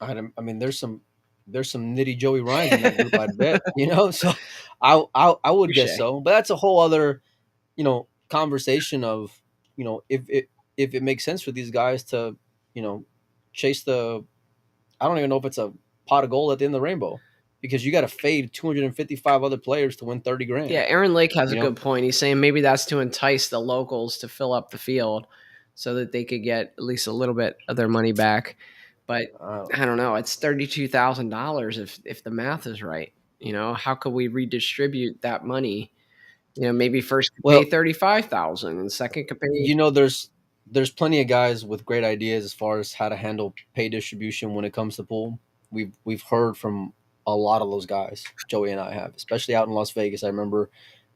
I mean, there's some nitty Joey Ryans in that group, I'd bet, So I would guess Touche. so, but that's a whole other, conversation of, if it makes sense for these guys to, chase the, I don't even know if it's a pot of gold at the end of the rainbow, because you got to fade 255 other players to win 30 grand. Yeah, Aaron Lake has You a know? good point. He's saying maybe that's to entice the locals to fill up the field so that they could get at least a little bit of their money back. But I don't know. It's $32,000 if the math is right. How could we redistribute that money? Maybe first could pay Well, 35,000 and second could pay. there's plenty of guys with great ideas as far as how to handle pay distribution when it comes to pool. We've heard from a lot of those guys. Joey and I have, especially out in Las Vegas. I remember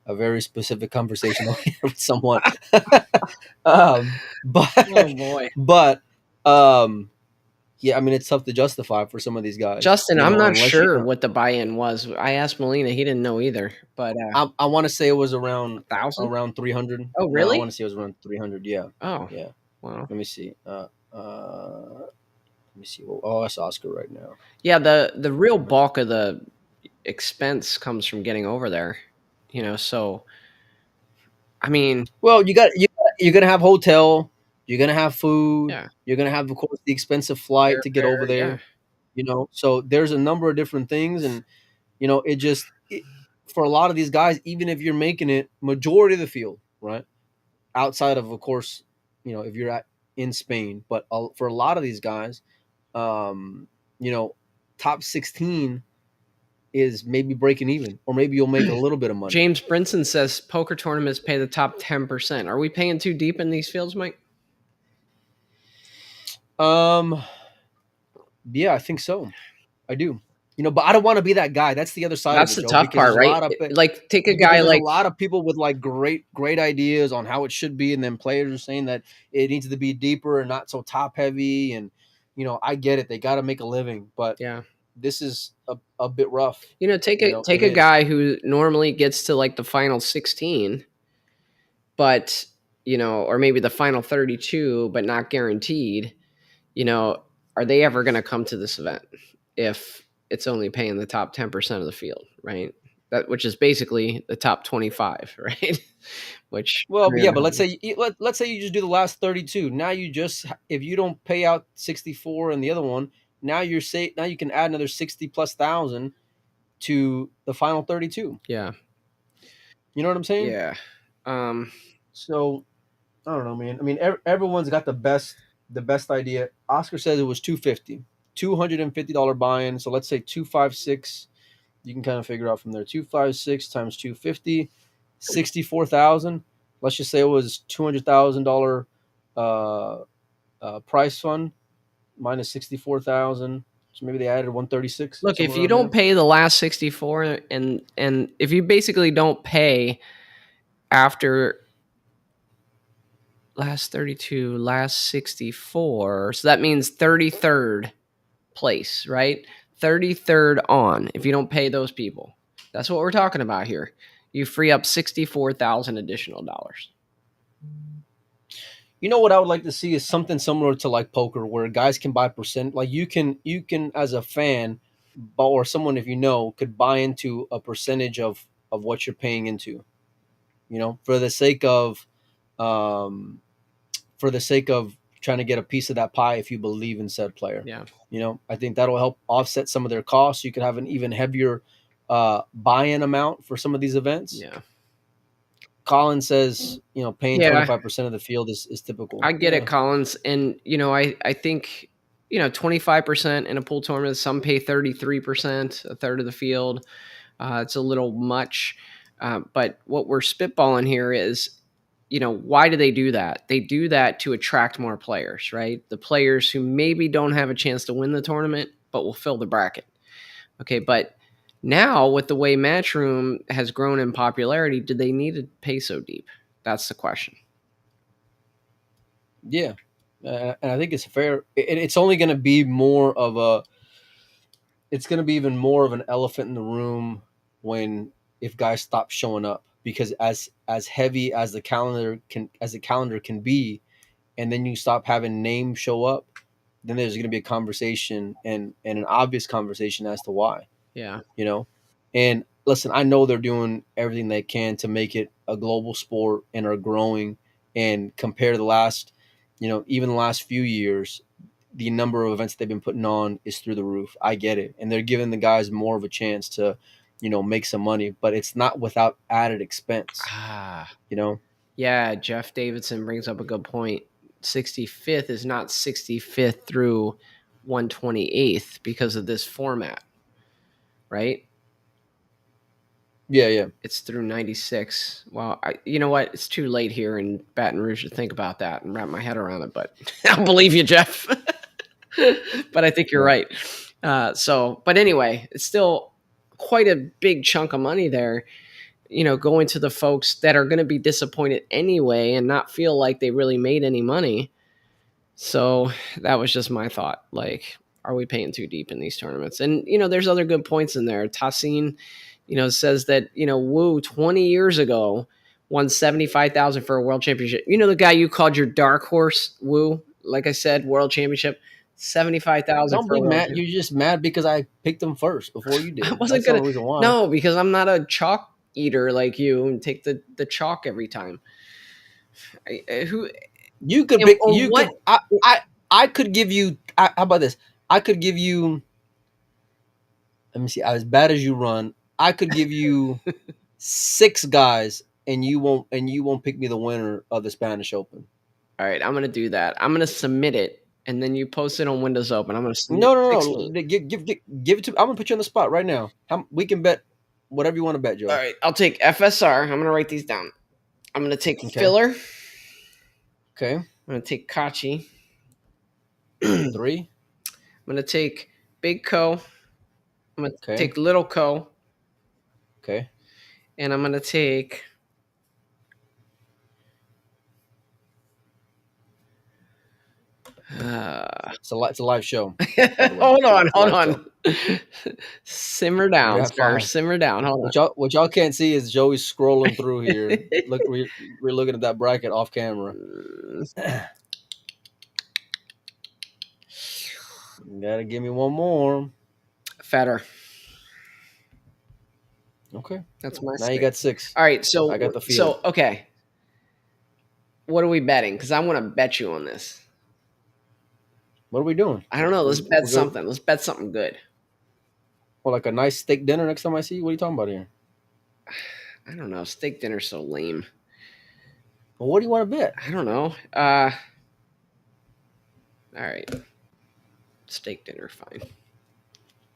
a very specific conversation with someone. But Oh boy, but yeah, I mean it's tough to justify for some of these guys. Justin, I'm not unless sure what the buy-in was. I asked Molina; he didn't know either. But I want to say it was around 1,000. 300. Oh, No, I really? want to say it was around 300. Yeah, Oh, yeah. wow. Let me see. Let me see. Oh, that's Oscar right now. Yeah, the real bulk of the expense comes from getting over there. So I mean, Well, you're gonna have hotel. You're gonna have food. yeah, You're gonna have, of course, the expensive flight to get over airfare, yeah. there. So there's a number of different things, and for a lot of these guys, even if you're making it majority of the field, right, outside of course, if you're in Spain, but for a lot of these guys, um, top 16 is maybe breaking even, or maybe you'll make a little bit of money. James Brinson says poker tournaments pay the top 10%. Are we paying too deep in these fields, Mike? Yeah, I think so. I do. But I don't want to be that guy. That's the other side That's of it, the Joe, tough part, right? Like, take a because guy there's like a lot of people with like great ideas on how it should be, and then players are saying that it needs to be deeper and not so top heavy. And I get it; they got to make a living, but yeah, this is a bit rough. take a guy who normally gets to like the final 16, but or maybe the final 32, but not guaranteed. Are they ever going to come to this event if it's only paying the top 10% of the field, right? Which is basically the top 25, right? Which, Well, yeah, but let's say you just do the last 32. Now if you don't pay out 64 and the other one, now you can add another 60 plus thousand to the final 32. yeah, You know what I'm saying? yeah. So I don't know, man. I mean, everyone's got the best idea. Oscar says it was $250 buy-in. So let's say 256. You can kind of figure out from there. 256 times 250, 64,000. Let's just say it was $200,000 price fund minus 64,000. So maybe they added 136. Look, if you don't pay the last 64, and if you basically don't pay after last 32, last 64, so that means 33rd place, right? 33rd on. If you don't pay those people, that's what we're talking about here. You free up 64,000 additional dollars. You know what I would like to see is something similar to like poker, where guys can buy percent. Like you can as a fan, or someone if could buy into a percentage of what you're paying into. For the sake of trying to get a piece of that pie if you believe in said player. Yeah. I think that'll help offset some of their costs. You could have an even heavier buy-in amount for some of these events. Yeah. Colin says, paying Yeah. 25% of the field is typical. I get it, Collins. And, I think, 25% in a pool tournament, some pay 33%, a third of the field. It's a little much. But what we're spitballing here is, why do they do that? They do that to attract more players, right? The players who maybe don't have a chance to win the tournament, but will fill the bracket. Okay, but now with the way Matchroom has grown in popularity, do they need to pay so deep? That's the question. Yeah. And I think it's fair. It's only going to be more of it's going to be even more of an elephant in the room if guys stop showing up, because as heavy as the calendar can be, and then you stop having names show up, then there's going to be a conversation and an obvious conversation as to why. Yeah. And listen, I know they're doing everything they can to make it a global sport and are growing, and compared to the last, even the last few years, the number of events they've been putting on is through the roof. I get it. And they're giving the guys more of a chance to, make some money, but it's not without added expense. Yeah, Jeff Davidson brings up a good point. 65th is not 65th through 128th because of this format, right? Yeah. It's through 96. Well, you know what? It's too late here in Baton Rouge to think about that and wrap my head around it, but I'll believe you, Jeff. But I think you're right. But anyway, it's still quite a big chunk of money there, going to the folks that are going to be disappointed anyway and not feel like they really made any money. So that was just my thought. Like, are we paying too deep in these tournaments? And, there's other good points in there. Tassin, says that, Wu 20 years ago won $75,000 for a world championship. The guy you called your dark horse, Wu, like I said, world championship, $75,000. Don't be mad. You're just mad because I picked them first before you did. I wasn't That's the reason why. No, because I'm not a chalk eater like you and take the chalk every time. You could pick. Could. I could give you. How about this? I could give you. Let me see. As bad as you run, I could give you 6 guys, and you won't pick me the winner of the Spanish Open. All right, I'm gonna do that. I'm gonna submit it, and then you post it on Windows Open. I'm gonna submit no. Give it to. I'm gonna put you on the spot right now. We can bet whatever you want to bet, Joe. All right, I'll take FSR. I'm gonna write these down. I'm gonna take Filler. Okay. I'm gonna take Kachi. 3. I'm gonna take Big Co. I'm gonna take Little Co. Okay. And I'm gonna take. It's a live show. Hold on. Simmer down, sir. Simmer down. Hold on. What y'all can't see is Joey's scrolling through here. Look, we're looking at that bracket off camera. You gotta give me one more. Federer. Okay, that's my. Now you got 6. All right, so I got the field. So okay, what are we betting? Because I want to bet you on this. What are we doing? I don't know. Let's bet something. Let's bet something good. Well, like a nice steak dinner next time I see you? What are you talking about here? I don't know. Steak dinner's so lame. Well, what do you want to bet? I don't know. All right. Steak dinner, fine.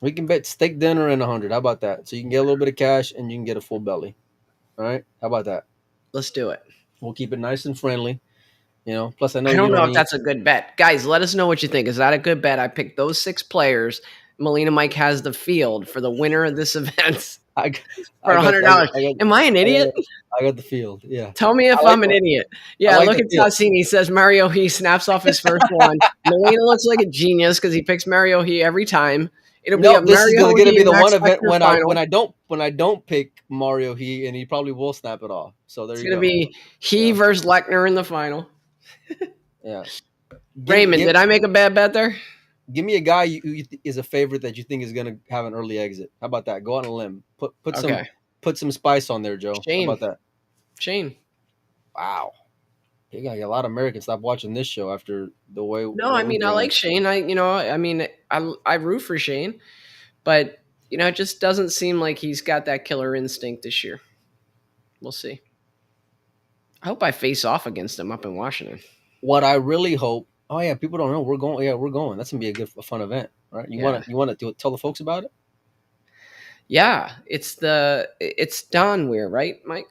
We can bet steak dinner and 100. How about that? So you can get a little bit of cash and you can get a full belly. All right? How about that? Let's do it. We'll keep it nice and friendly. Plus I know I don't know if that's a good bet. Guys, let us know what you think. Is that a good bet? I picked those 6 players. Molina Mike has the field for the winner of this event for $100. Am I an idiot? I got the field, yeah. Tell me if I'm an idiot. Yeah, look at Tassini. He says Mario He snaps off his first one. Molina looks like a genius because he picks Mario He every time. It'll be this is going to be the one event when I don't pick Mario He, and he probably will snap it off. So there you go. It's going to be He versus Lechner in the final. Yeah. Raymond, did I make a bad bet there? Give me a guy who is a favorite that you think is going to have an early exit. How about that? Go on a limb. Put some spice on there, Joe. Shane. How about that? Shane. Wow. Yeah, a lot of Americans stop watching this show after the way No, I we mean I ran. like Shane. I root for Shane, but it just doesn't seem like he's got that killer instinct this year. We'll see. I hope I face off against him up in Washington. What I really hope. Oh yeah, people don't know we're going. Yeah, we're going. That's gonna be a fun event, right? Yeah. You wanna tell the folks about it? Yeah, it's Don Weir, right, Mike?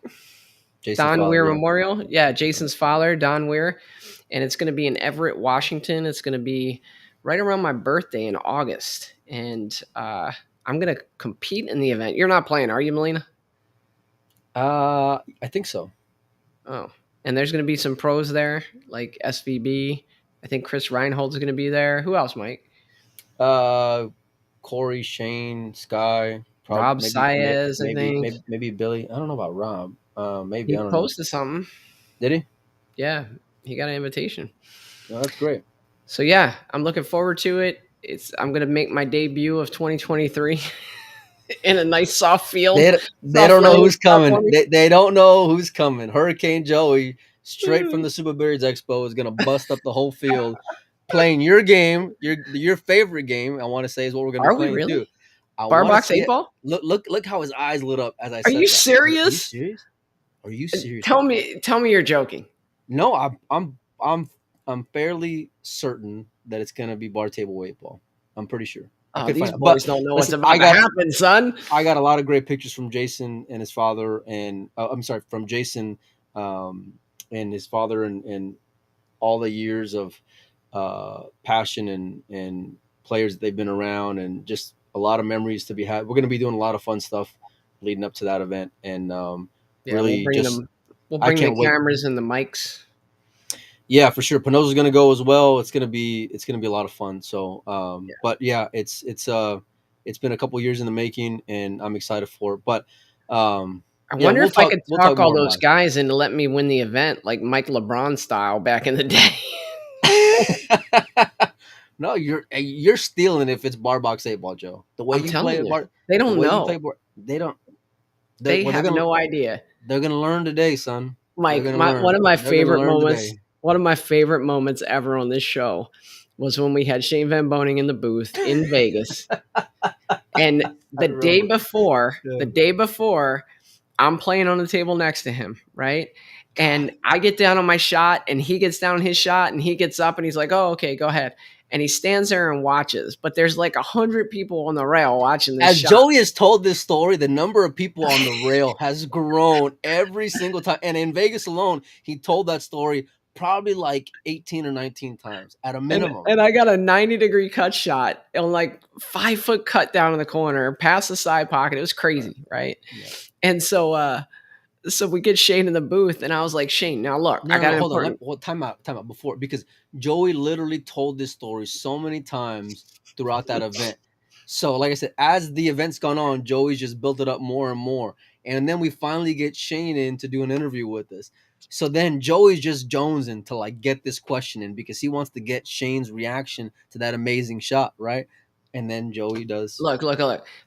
Jason's Don father, Weir yeah. Memorial. Yeah, Jason's father, Don Weir, and it's going to be in Everett, Washington. It's going to be right around my birthday in August, and I'm going to compete in the event. You're not playing, are you, Melina? I think so. Oh, and there's going to be some pros there, like SVB. I think Chris Reinhold's going to be there. Who else, Mike? Corey, Shane, Sky, Rob maybe Saez, I think. maybe Billy. I don't know about Rob. Maybe He I don't know. posted something. Did he? Yeah, he got an invitation. No, that's great. So yeah, I'm looking forward to it. I'm gonna make my debut of 2023 in a nice soft field. They don't know who's coming. They don't know who's coming. Hurricane Joey, straight from the Super Beards Expo, is gonna bust up the whole field, playing your game, your favorite game. I want to say is what we're gonna be Are we playing really? too. Bar box 8 ball? Look how his eyes lit up as I Are said you that. serious? Are you serious? Tell me you're joking. No, I'm fairly certain that it's gonna be bar table 8 ball. I'm pretty sure. Oh, could these find it. boys But don't know listen, what's about to happen, son. I got a lot of great pictures from Jason and his father, and I'm sorry, from Jason and his father, and all the years of passion and players that they've been around, and just a lot of memories to be had. We're going to be doing a lot of fun stuff leading up to that event, and Yeah, really we'll I bring the can't wait. cameras and the mics. Yeah, for sure. Pinoza's going to go as well. It's going to be a lot of fun. So, but yeah, it's been a couple years in the making, and I'm excited for it. But I wonder if I could talk all those about guys into letting me win the event, like Mike LeBron style back in the day. it. No, you're stealing if it's bar box 8 ball, Joe. The way I'm you telling play you, bar, they don't the way you know. play bar, they don't. They have no idea. They're gonna learn today, son. Mike, one of my favorite moments ever on this show was when we had Shane Van Boning in the booth in Vegas. And the day before, I'm playing on the table next to him, right? And I get down on my shot, and he gets down on his shot, and he gets up, and he's like, "Oh, okay, go ahead." And he stands there and watches. But there's like 100 people on the rail watching this. As shot. Joey has told this story, the number of people on the rail has grown every single time. And in Vegas alone, he told that story probably like 18 or 19 times at a minimum. And I got a 90-degree cut shot on like 5-foot cut down in the corner, past the side pocket. It was crazy, right? Yeah. And so we get Shane in the booth, and I was like, Shane, now look, hold on. Time out before, because Joey literally told this story so many times throughout that event. So, like I said, as the event's gone on, Joey's just built it up more and more. And then we finally get Shane in to do an interview with us. So then Joey's just jonesing to like get this question in because he wants to get Shane's reaction to that amazing shot, right? And then Joey does. Look.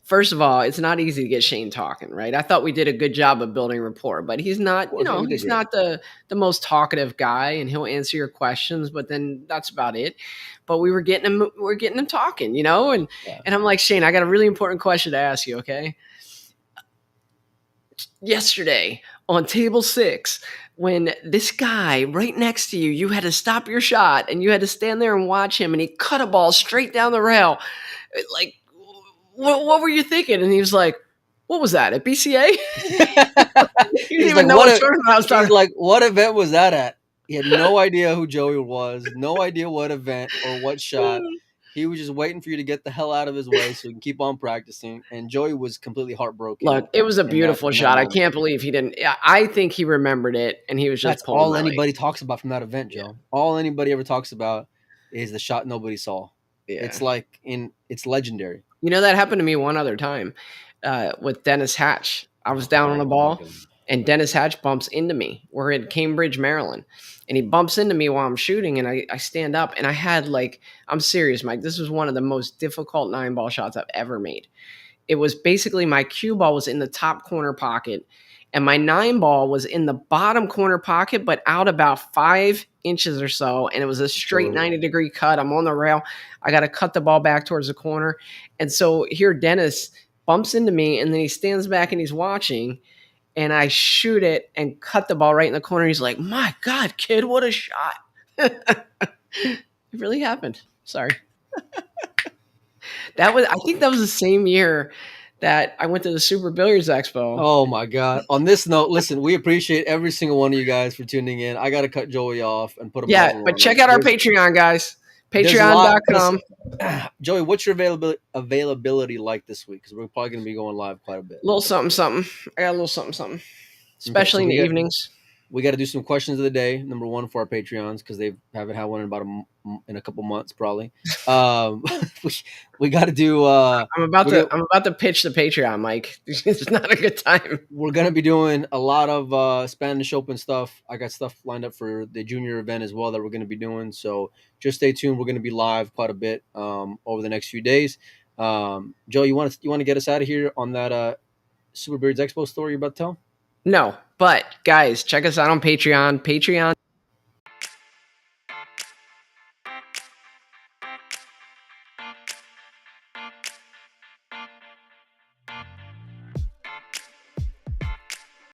First of all, it's not easy to get Shane talking, right? I thought we did a good job of building rapport, but he's not, he's not the most talkative guy, and he'll answer your questions, but then that's about it. But we're getting him talking, and I'm like, Shane, I got a really important question to ask you, okay? Yesterday on table 6, when this guy right next to you, you had to stop your shot and you had to stand there and watch him, and he cut a ball straight down the rail. Like, what were you thinking? And he was like, what was that, at BCA? He didn't even know what tournament I was talking. He's like, what event was that at? He had no idea who Joey was, no idea what event or what shot. He was just waiting for you to get the hell out of his way so he can keep on practicing. And Joey was completely heartbroken. Look, it was a beautiful shot. I can't believe he didn't. I think he remembered it, and he was just. That's all anybody talks about from that event, Joe. Yeah. All anybody ever talks about is the shot nobody saw. Yeah. It's legendary. That happened to me one other time with Dennis Hatch. I was down on the ball, and Dennis Hatch bumps into me. We're in Cambridge, Maryland. And he bumps into me while I'm shooting, and I stand up, and I had I'm serious, Mike. This was one of the most difficult 9-ball shots I've ever made. It was basically my cue ball was in the top corner pocket, and my 9-ball was in the bottom corner pocket, but out about 5 inches or so, and it was a straight 90-degree cut. I'm on the rail. I got to cut the ball back towards the corner, and so here Dennis bumps into me, and then he stands back and he's watching, and I shoot it and cut the ball right in the corner. He's like, "My God, kid, what a shot!" It really happened. Sorry. I think that was the same year that I went to the Super Billiards Expo. Oh my God. On this note, listen, we appreciate every single one of you guys for tuning in. I got to cut Joey off and put a Yeah, but check out our Patreon, guys. Patreon.com. Joey, what's your availability like this week? Because we're probably going to be going live quite a bit. A little something. I got a little something. Especially in the evenings. We got to do some questions of the day. Number one for our Patreons, because they haven't had one in a couple months, probably. We got to do. I'm about to pitch the Patreon, Mike. It's not a good time. We're gonna be doing a lot of Spanish Open stuff. I got stuff lined up for the junior event as well that we're gonna be doing. So just stay tuned. We're gonna be live quite a bit over the next few days. Joe, you want to get us out of here on that Super Beards Expo story you're about to tell? No, but guys, check us out on Patreon. Patreon.